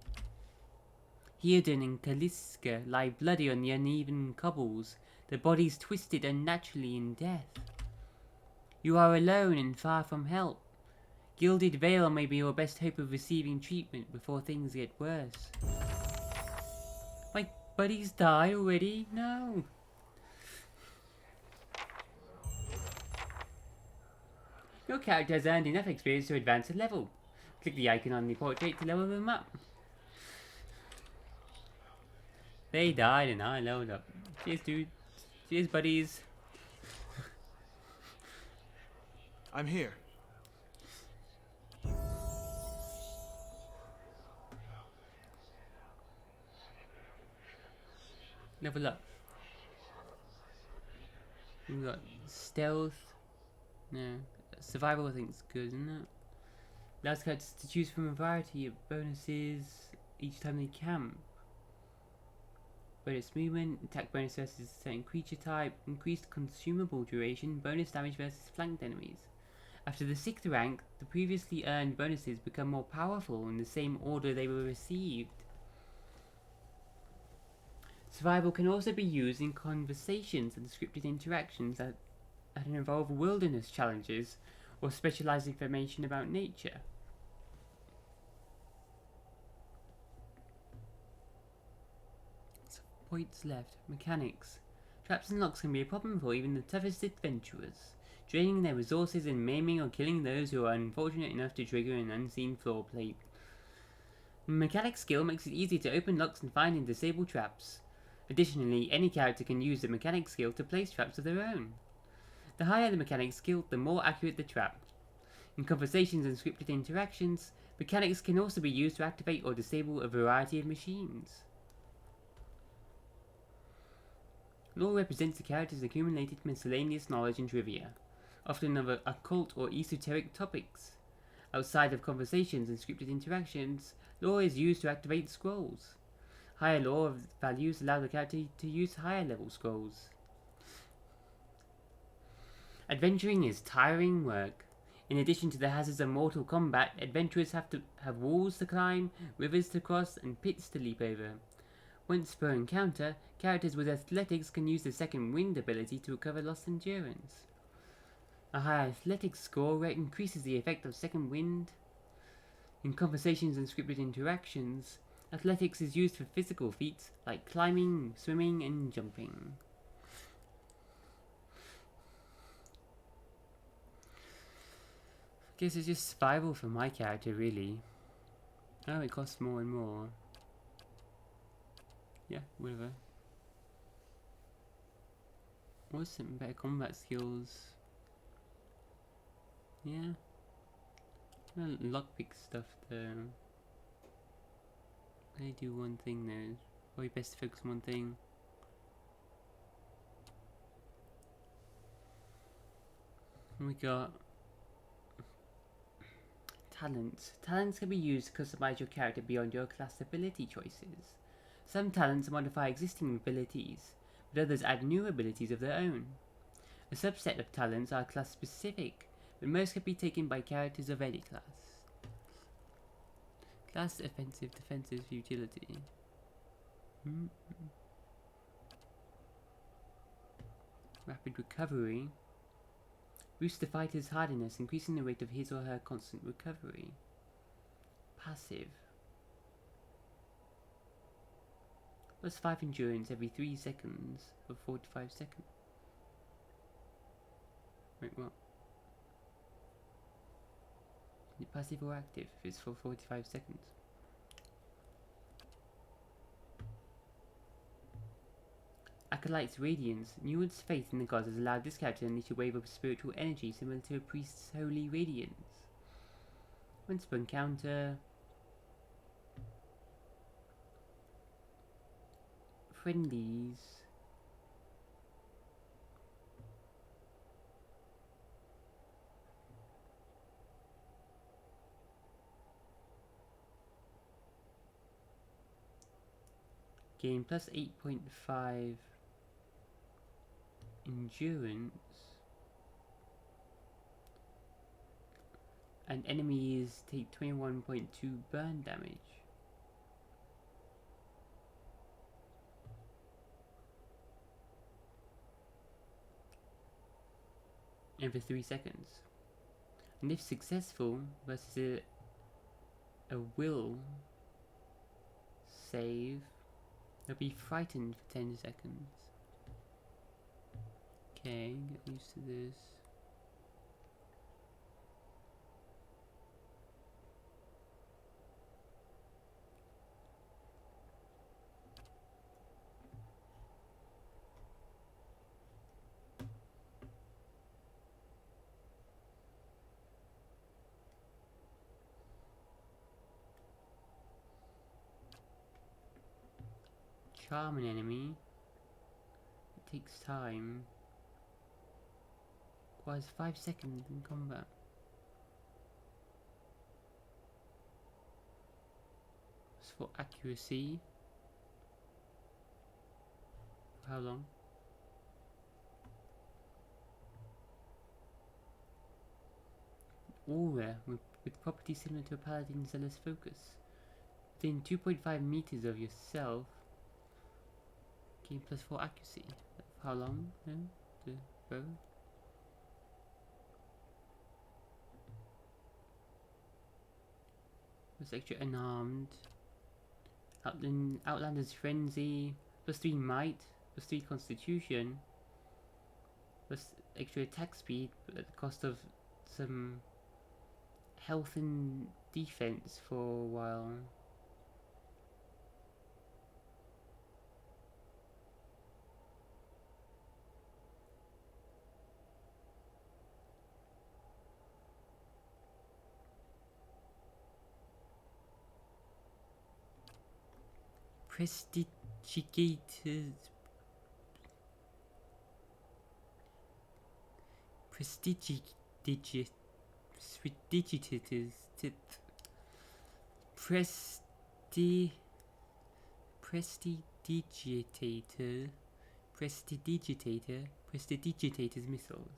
Hierden and Kaliska lie bloody on the uneven cobbles, their bodies twisted unnaturally in death. You are alone and far from help. Gilded Veil may be your best hope of receiving treatment before things get worse. My buddies die already? No. Your character has earned enough experience to advance a level. Click the icon on the portrait to level them up. They died and I leveled up. Cheers, dude. Cheers, buddies. I'm here. Level up. We've got stealth. No. Survival I think is good, isn't it? Allows characters to choose from a variety of bonuses each time they camp. Bonus movement, attack bonus versus a certain creature type, increased consumable duration, bonus damage versus flanked enemies. After the 6th rank, the previously earned bonuses become more powerful in the same order they were received. Survival can also be used in conversations and scripted interactions that involve wilderness challenges or specialized information about nature. So, points left. Mechanics. Traps and locks can be a problem for even the toughest adventurers, draining their resources and maiming or killing those who are unfortunate enough to trigger an unseen floor plate. Mechanic skill makes it easy to open locks and find and disable traps. Additionally, any character can use the mechanic skill to place traps of their own. The higher the mechanic skill, the more accurate the trap. In conversations and scripted interactions, mechanics can also be used to activate or disable a variety of machines. Lore represents the character's accumulated miscellaneous knowledge and trivia, often of occult or esoteric topics. Outside of conversations and scripted interactions, lore is used to activate scrolls. Higher lore values allow the character to use higher level scrolls. Adventuring is tiring work. In addition to the hazards of mortal combat, adventurers have to have walls to climb, rivers to cross, and pits to leap over. Once per encounter, characters with athletics can use the second wind ability to recover lost endurance. A high athletics score increases the effect of second wind. In conversations and scripted interactions, athletics is used for physical feats like climbing, swimming, and jumping. Guess it's just survival for my character, really. Oh, it costs more and more. Yeah, whatever. What's some better combat skills? Yeah. Lockpick stuff though. I do one thing though. Probably best to focus on one thing. We got talents. Talents can be used to customize your character beyond your class ability choices. Some talents modify existing abilities, but others add new abilities of their own. A subset of talents are class specific, but most can be taken by characters of any class. Class offensive, defensive, utility. Rapid recovery. Boosts the fighter's hardiness, increasing the rate of his or her constant recovery. Passive. Plus 5 endurance every 3 seconds for 45 seconds. Wait, what? Is it passive or active if it's for 45 seconds? Acolytes Radiance. Neward's faith in the gods has allowed this character to unleash a wave of spiritual energy similar to a priest's holy radiance. Once per encounter, friendlies gain plus 8.5 endurance, and enemies take 21.2 burn damage. Every 3 seconds. And if successful, versus a will save, they'll be frightened for 10 seconds. Okay, get used to this. charm an enemy. It takes time. Requires 5 seconds in combat. As for accuracy. For how long? Aura with properties similar to a paladin's zealous focus. Within 2.5 meters of yourself. Gain +4 accuracy. For how long? No? The bow? Was extra unarmed. Outlander's Frenzy. +3 might. +3 constitution. Plus extra attack speed, but at the cost of some health and defense for a while. Prestigigated. Prestidigitators. Prestidigitators missiles.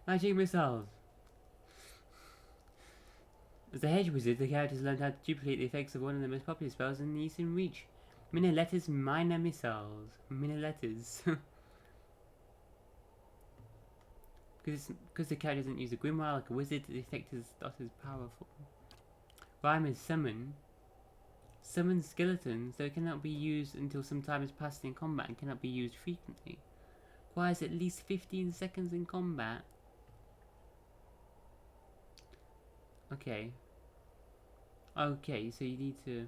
Magic missiles. As a hedge wizard, the characters learned how to duplicate the effects of one of the most popular spells in the Eastern Reach. Miniletter's minor missiles. Miniletters. Because the character doesn't use a grimoire like a wizard, the effect is not as powerful. Rhyme is summon. Summon skeletons, though it cannot be used until some time has passed in combat and cannot be used frequently. Requires at least 15 seconds in combat. Okay. Okay, so you need to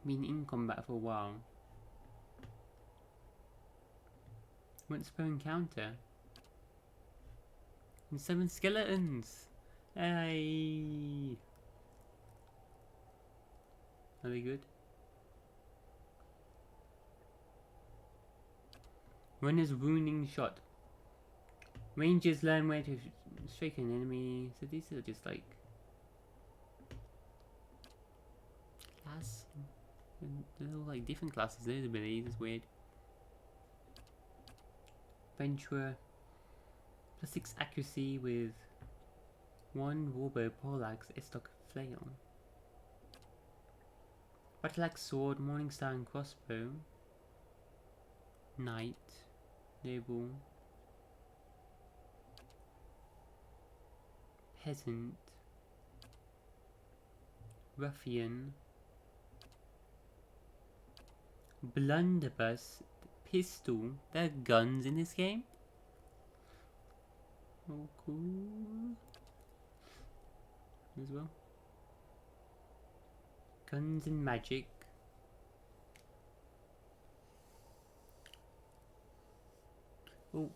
be in combat for a while. Once per encounter. And summon skeletons! Hey! Are they good? Runner's wounding shot. Rangers learn where to strike an enemy. So these are just like class. They're all like different classes. Those abilities. It's weird. Venturer. +6 accuracy with 1 warbow, poleaxe, estoc, flail. Battle axe, sword, morningstar, and crossbow. Knight, noble, peasant, ruffian, blunderbuss, pistol. There are guns in this game. Oh, cool. As well. Guns and magic. Oh.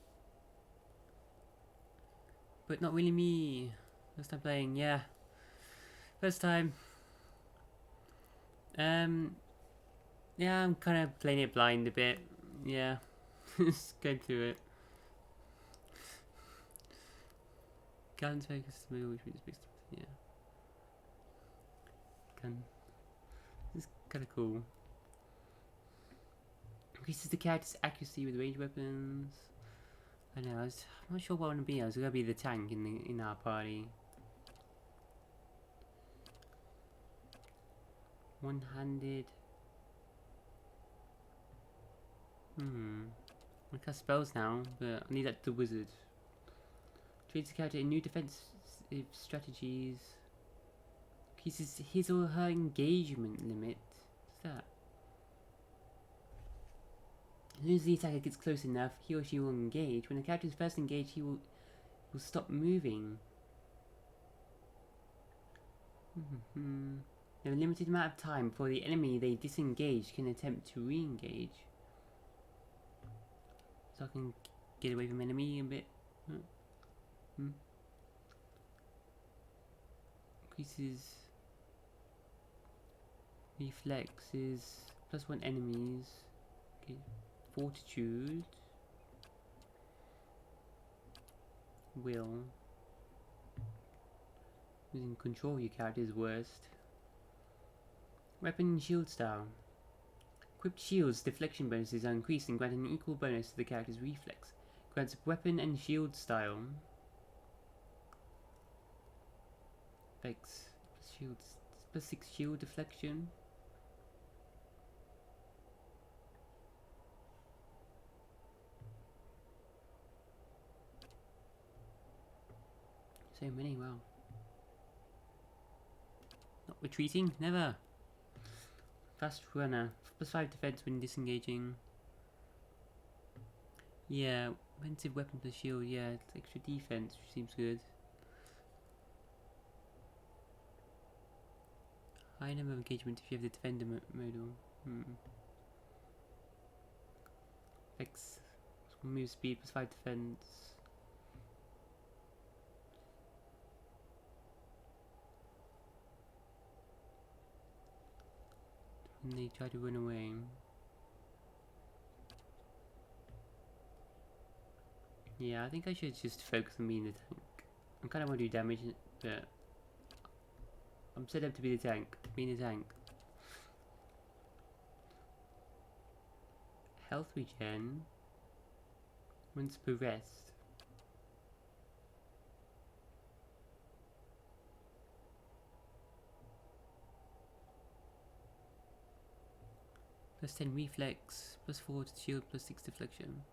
But not really me. First time playing, yeah. First time. Yeah, I'm kind of playing it blind a bit. Yeah. Just going through it. Guns focus the middle, which means big stuff. Yeah. Gun. This is kind of cool. Increases the character's accuracy with ranged weapons. I know. I'm not sure what I want to be. I was gonna be the tank in our party. One-handed. I cast spells now, but I need that to wizard. Trades the character in new defensive strategies. Increases his or her engagement limit. What's that? As soon as the attacker gets close enough, he or she will engage. When the character is first engaged, he will stop moving. They have a limited amount of time before the enemy they disengage can attempt to re-engage. So I can get away from enemy a bit. Increases Reflex is +1 enemies. Okay. Fortitude. Will. Losing control of your character is worst. Weapon and shield style. Equipped shields deflection bonuses are increased and grant an equal bonus to the character's reflex. Grants weapon and shield style. Effects shields +6 shield deflection. So many, wow. Not retreating, never. Fast runner, +5 defense when disengaging. Yeah, offensive weapon plus shield, yeah, it's extra defense, which seems good. High number of engagement if you have the defender modal. X move speed +5 defense. When they try to run away. Yeah, I think I should just focus on being the tank. I kind of want to do damage, but I'm set up to be the tank. Being the tank. Health regen. Once per rest. +10 reflex, +4 to shield, +6 deflection.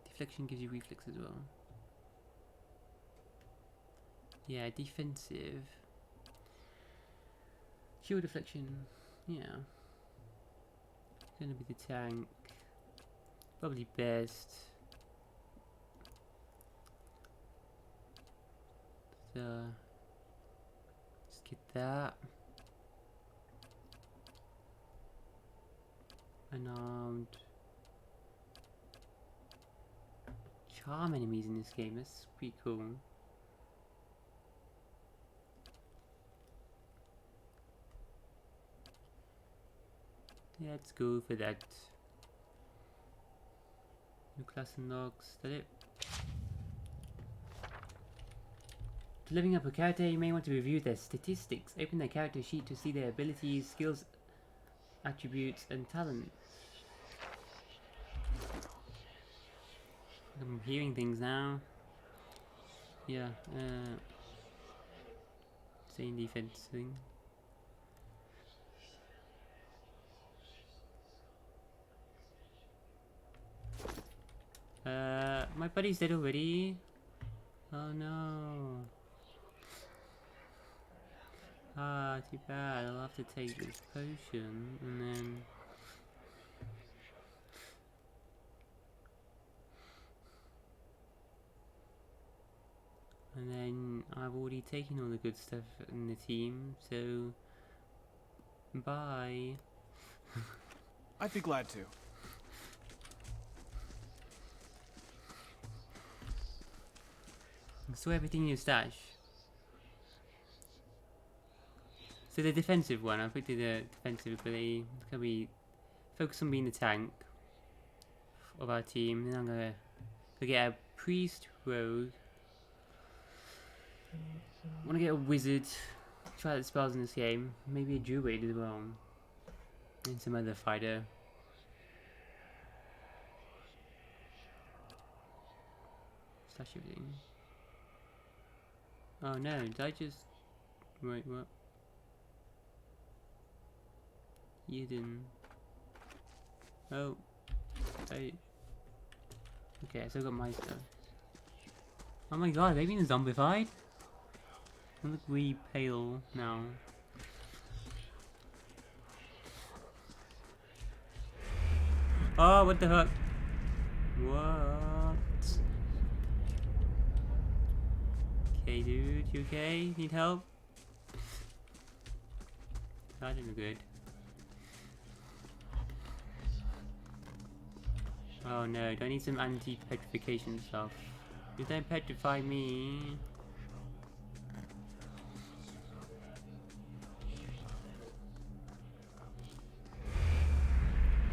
Deflection gives you reflex as well. Yeah, defensive. Shield deflection, yeah. Gonna be the tank. Probably best. Let's get that. Unarmed. Charm enemies in this game, that's pretty cool. Yeah, let's go for that. New class unlocks, is that it? To leveling up a character, you may want to review their statistics. Open their character sheet to see their abilities, skills, attributes, and talents. I'm hearing things now. Yeah, same defense thing. My buddy's dead already. Oh no. Ah, too bad. I'll have to take this potion and then. And then I've already taken all the good stuff in the team, so bye. I'd be glad to. So everything in your stash. So the defensive one, I picked the defensive ability. It's gonna be focus on being the tank of our team. Then I'm gonna get a priest rogue. I want to get a wizard. Try out the spells in this game. Maybe a druid as well. And some other fighter. Stash everything. Oh no, did I just... Wait, what? You didn't... Oh. Okay, I still got my stuff. Oh my god, they've been zombified? I look really pale now. Oh, what the heck? What? Okay, dude, you okay? Need help? That didn't look good. Oh no, do I need some anti-petrification stuff? You don't petrify me.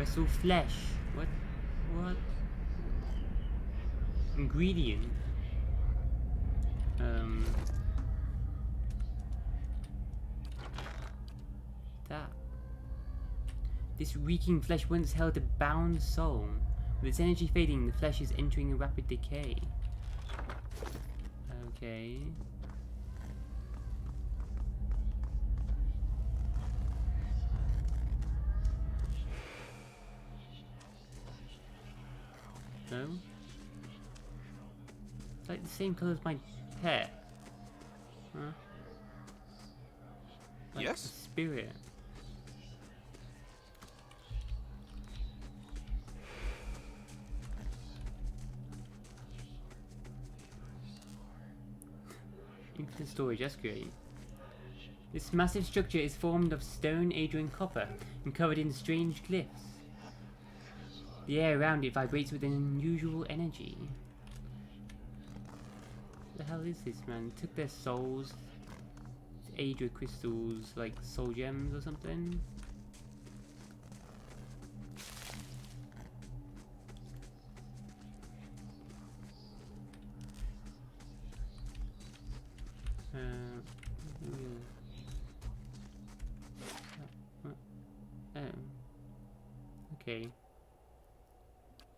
Wrestle flesh. What? What? Ingredient. That. This reeking flesh once held a bound soul. With its energy fading, the flesh is entering a rapid decay. Okay. No? It's like the same colour as my pet. Huh? Like Yes? the spirit. Infinite storage, that's great. This massive structure is formed of stone, adrian, copper, and covered in strange glyphs. The air around it vibrates with an unusual energy. What the hell is this, man? Took their souls. Adria crystals, like soul gems or something. Oh. Okay.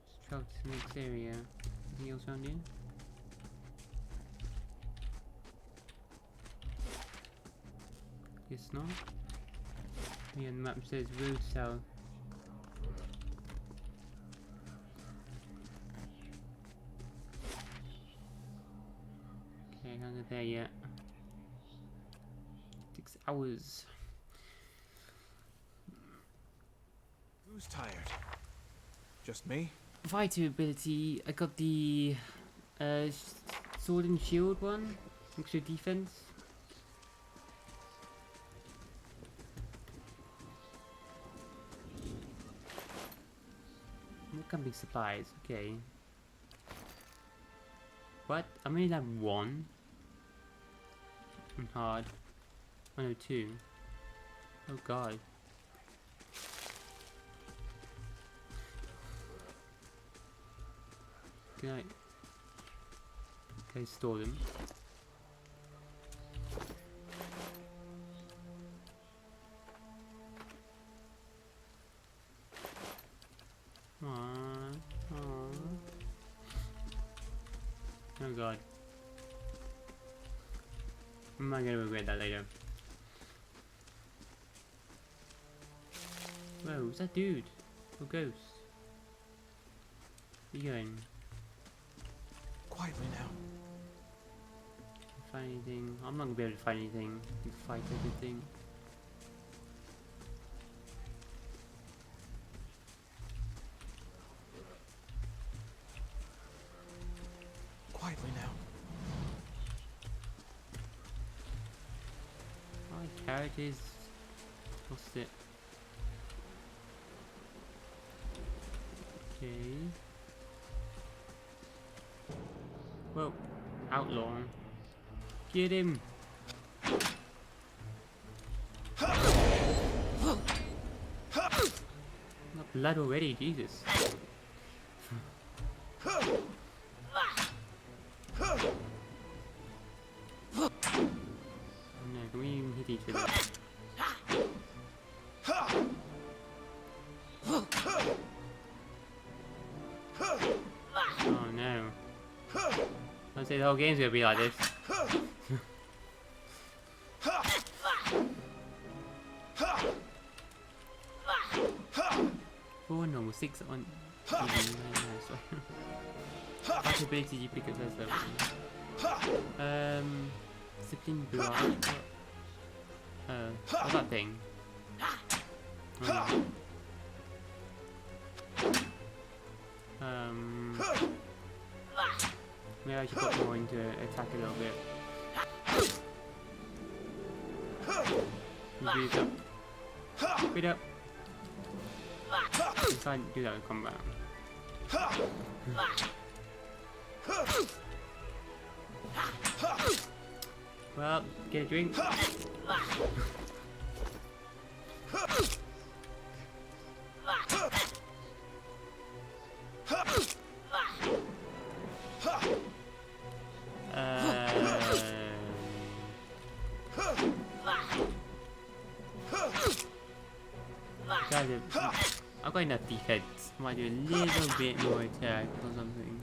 Let's travel to the next area. Anything else around here? Guess not. Yeah, the map says road south. Okay, can't get there yet. 6 hours. Who's tired? Just me? Fighter ability, I got the sword and shield one, extra defense. More camping supplies, okay. What? I'm only level 1. I'm hard. 102. Oh god. Can I store them? Aww. Oh god. I'm not gonna regret that later. Whoa, who's that dude? Or ghost? Where you going? Quietly now. Find anything? I'm not gonna be able to find anything. Fight everything. Quietly now. My character's lost it. Okay. Well, outlaw. Get him! Not blood already, Jesus. No, can we even hit each other? Oh no. I'd say the whole game's gonna be like this. Four normal, 6 on what ability do you pick up first level? Discipline blood. What's that thing? Maybe I should put more into attack a little bit. Speed up. Speed up. You can't do that in combat. Well, get a drink. I've got enough defense. Might do a little bit more attack or something.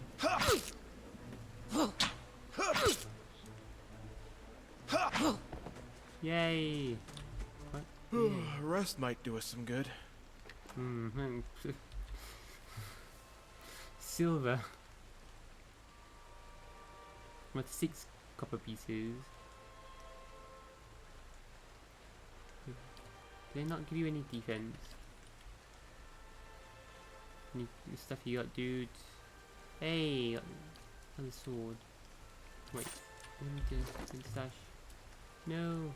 Yay! What? Rest might do us some good. Hmm. Silver. With 6 copper pieces. Do they not give you any defense? Any stuff you got, dude? Hey, another sword. Wait, let me do stash. No.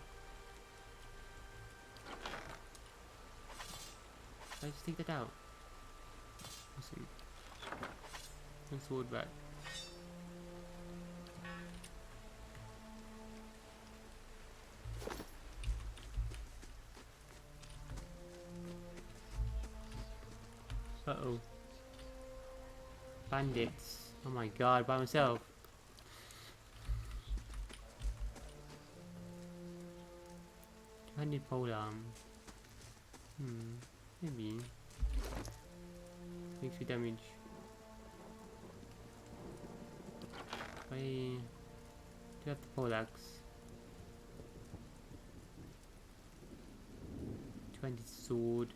Did I just take that out? Awesome. One sword back. Uh-oh. Bandits. Oh my god, by myself. Handed polearm. Maybe. Extra damage. I do have the poleaxe. 200 sword.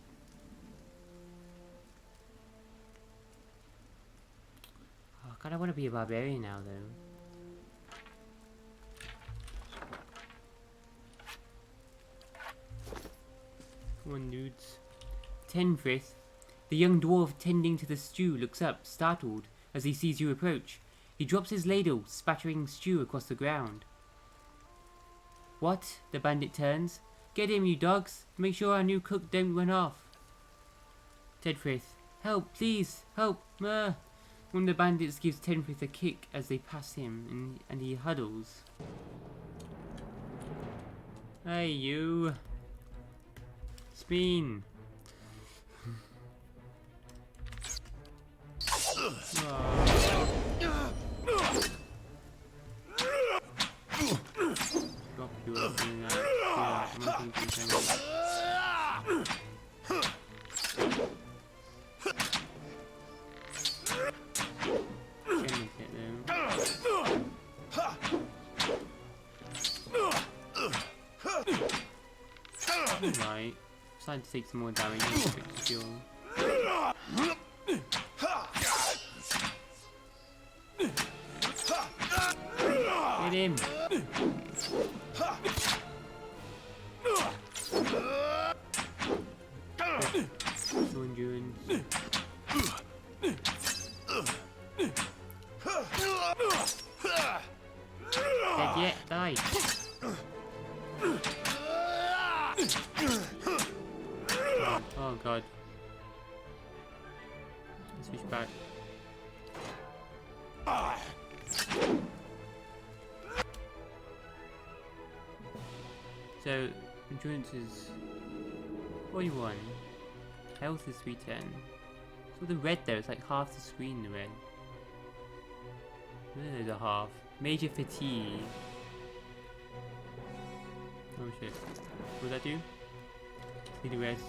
Oh god, I want to be a barbarian now though. Come on, dudes. Tenfrith, the young dwarf tending to the stew, looks up, startled, as he sees you approach. He drops his ladle, spattering stew across the ground. What? The bandit turns. Get him, you dogs! Make sure our new cook don't run off. Tenfrith, help, please, help! One of the bandits gives Tenfrith a kick as they pass him, and he huddles. Hey, you! Spin! Oh. Drop you up in that. Yeah, I'm not thinking Right, decided to take some more damage and fix the fuel. Get him! So endurance. Dead yet? Die! Oh god. Switch back. So, endurance is 41. Health is 310. So the red there, it's like half the screen, the red. There's a half. Major fatigue. Oh shit. What would that do? Need a rest.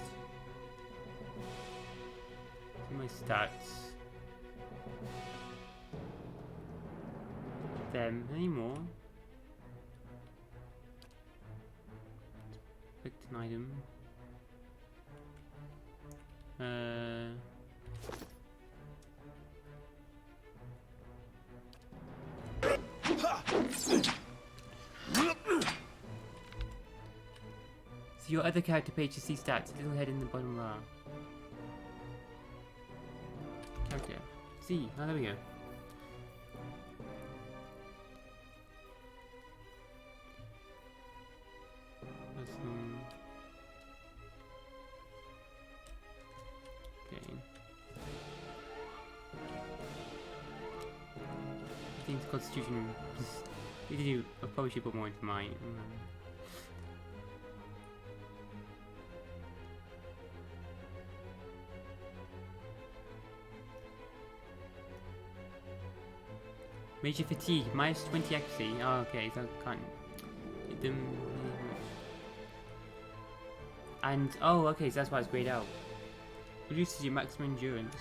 See my stats. Them anymore. Picked an item. So your other character page to see stats, little head in the bottom bar. Character. See, oh there we go. Okay. I think the Constitution. I probably should put more into mine. Major fatigue, minus 20 accuracy. Oh, okay, so I can't hit them. And, oh, okay, so that's why it's grayed out. Reduces your maximum endurance.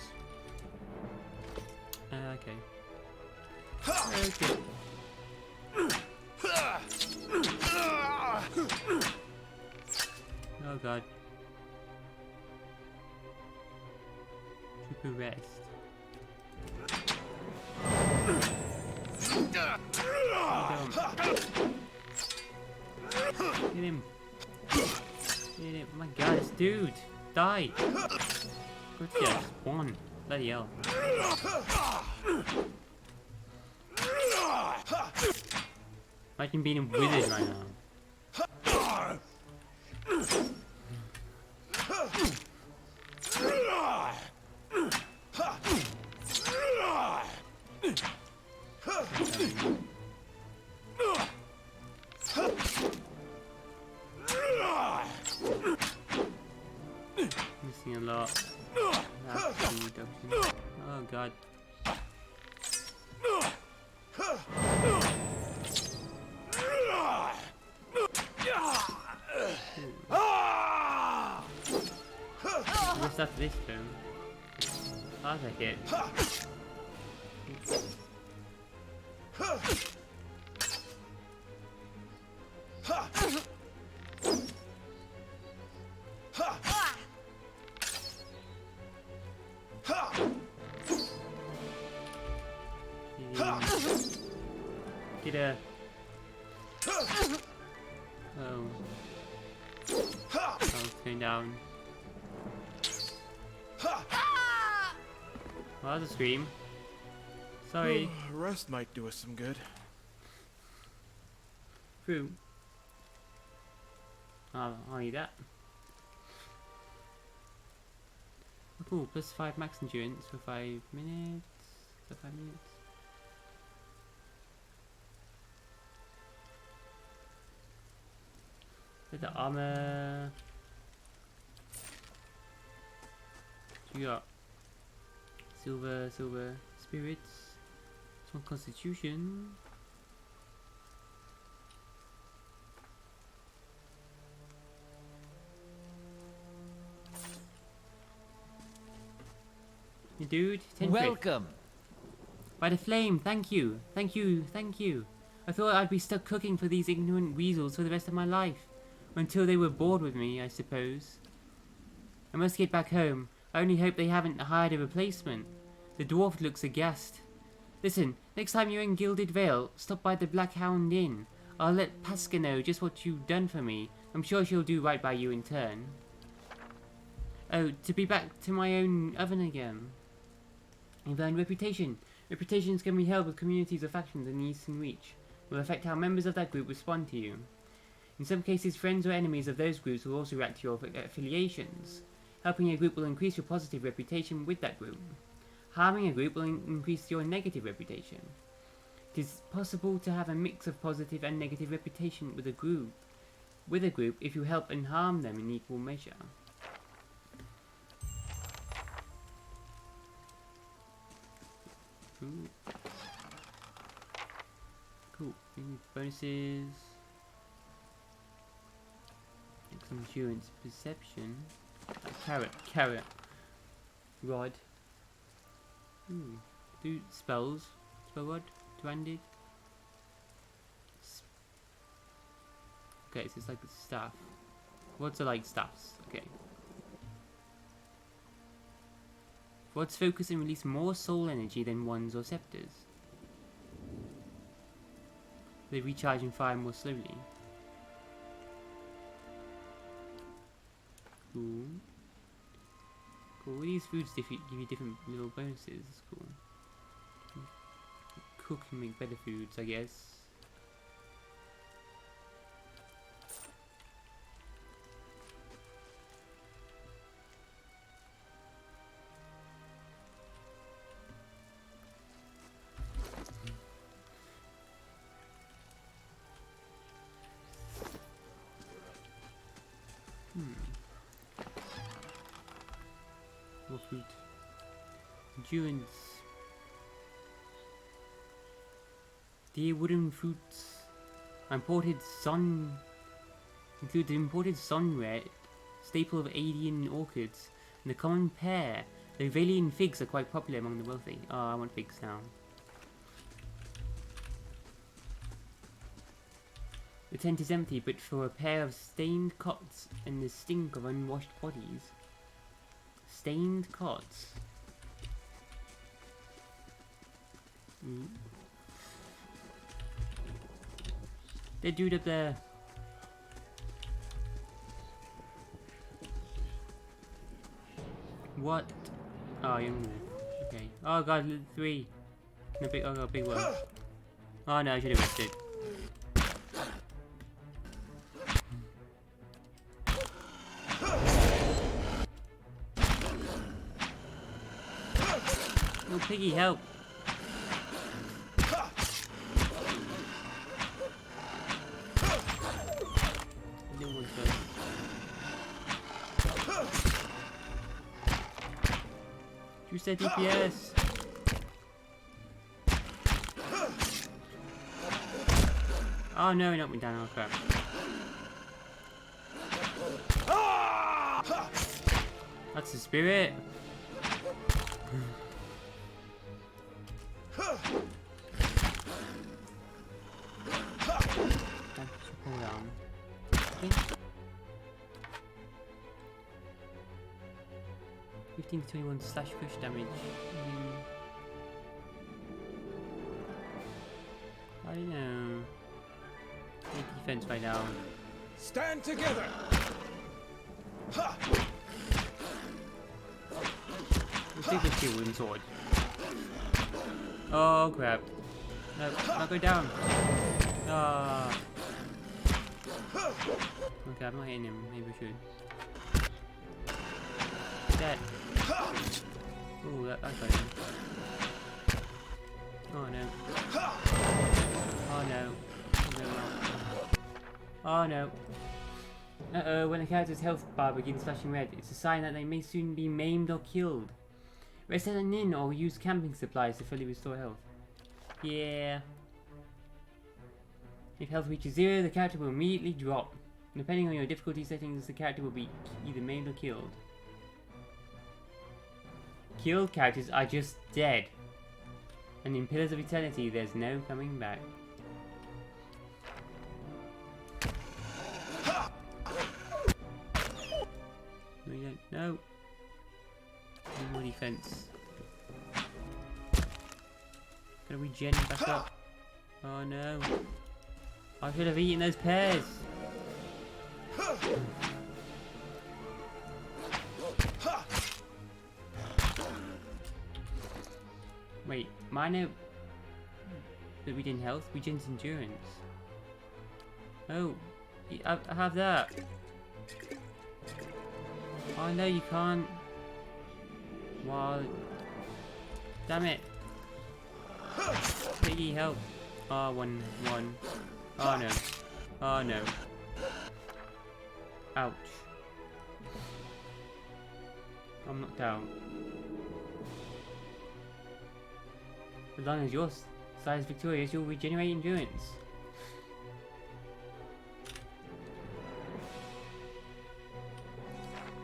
Okay. Okay. Oh god. Triple rest. Get him. Get him. My god, this dude. Die. Good yes. One. Bloody hell. Imagine being a wizard right now. Missing a lot. Oh god. What's after this turn? How's that hit? Get a... Oh. Oh, it's going down. Well, that was a scream. Sorry. Rest might do us some good. True. I'll eat that. Oh, cool, plus 5 max endurance for 5 minutes. For 5 minutes. Get the armor. You got silver spirits. Some constitution. Hey dude, 10 Welcome. By the flame, thank you. Thank you. I thought I'd be stuck cooking for these ignorant weasels for the rest of my life. Until they were bored with me, I suppose. I must get back home. I only hope they haven't hired a replacement. The dwarf looks aghast. Listen, next time you're in Gilded Vale, stop by the Black Hound Inn. I'll let Pasca know just what you've done for me. I'm sure she'll do right by you in turn. Oh, to be back to my own oven again. You've earned reputation. Reputations can be held with communities or factions in the Eastern Reach. It will affect how members of that group respond to you. In some cases, friends or enemies of those groups will also react to your affiliations. Helping a group will increase your positive reputation with that group. Harming a group will increase your negative reputation. It is possible to have a mix of positive and negative reputation with a group if you help and harm them in equal measure. Ooh. Cool. Bonuses. Some endurance, perception. Carrot. Rod. Do spells. Spell rod. Two-handed. Okay, so it's like a staff. Rods are like staffs. Okay. Rods focus and release more soul energy than wands or scepters. They recharge and fire more slowly. Cool. Cool. These foods give you different little bonuses. It's cool. Cook and make better foods, I guess. More food. Endurance. Dear wooden fruits. Include the imported sun red, staple of Adian orchids, The common pear. The Valian figs are quite popular among the wealthy. Oh, I want figs now. The tent is empty, but for a pair of stained cots and the stink of unwashed bodies. Stained cots. That dude up there. What? Oh, young wolf. Okay. Oh god, 3. No big. Oh god, big one. Oh no, I should have rested. Oh, piggy, help! No one's going. You said DPS. Oh no, he knocked me down. Oh crap. That's the spirit. Hold on. Okay. 15 to 21 slash push damage. I don't know. Need defense right now. Stand together. We'll take the shield and sword. Oh crap. No, not go down. Ah. Okay, I'm not hitting him. Maybe I should. Dead. Oh, that got him. Oh no. Oh no. Oh no. Uh-oh, when a character's health bar begins flashing red, it's a sign that they may soon be maimed or killed. Rest at an inn or use camping supplies to fully restore health. Yeah. If health reaches 0, the character will immediately drop. Depending on your difficulty settings, the character will be either maimed or killed. Killed characters are just dead. And in Pillars of Eternity, there's no coming back. We don't know. No more defense. Gotta regen back up. Oh no. I should have eaten those pears. Wait, minor that we didn't health, regens endurance. Oh, I have that. Oh no, you can't. Wow. Damn it. Piggy, help. Oh, one. Oh no. Oh no. Ouch. I'm knocked out. As long as your side is victorious, you'll regenerate endurance.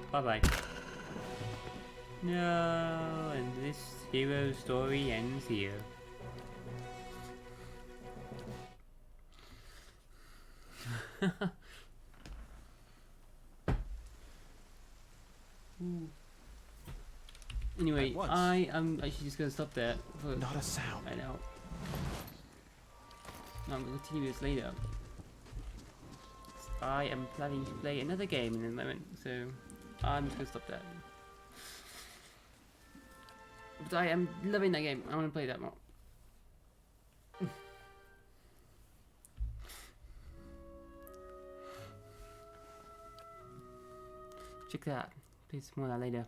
Bye bye. No, and this hero story ends here. Anyway, I am actually just gonna stop there. Not a sound. I know. No, I'm gonna continue this later. I am planning to play another game in a moment, so I'm just gonna stop there. But I am loving that game. I want to play that more. Check that. Play some more of that later.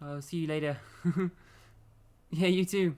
I'll see you later. Yeah, you too.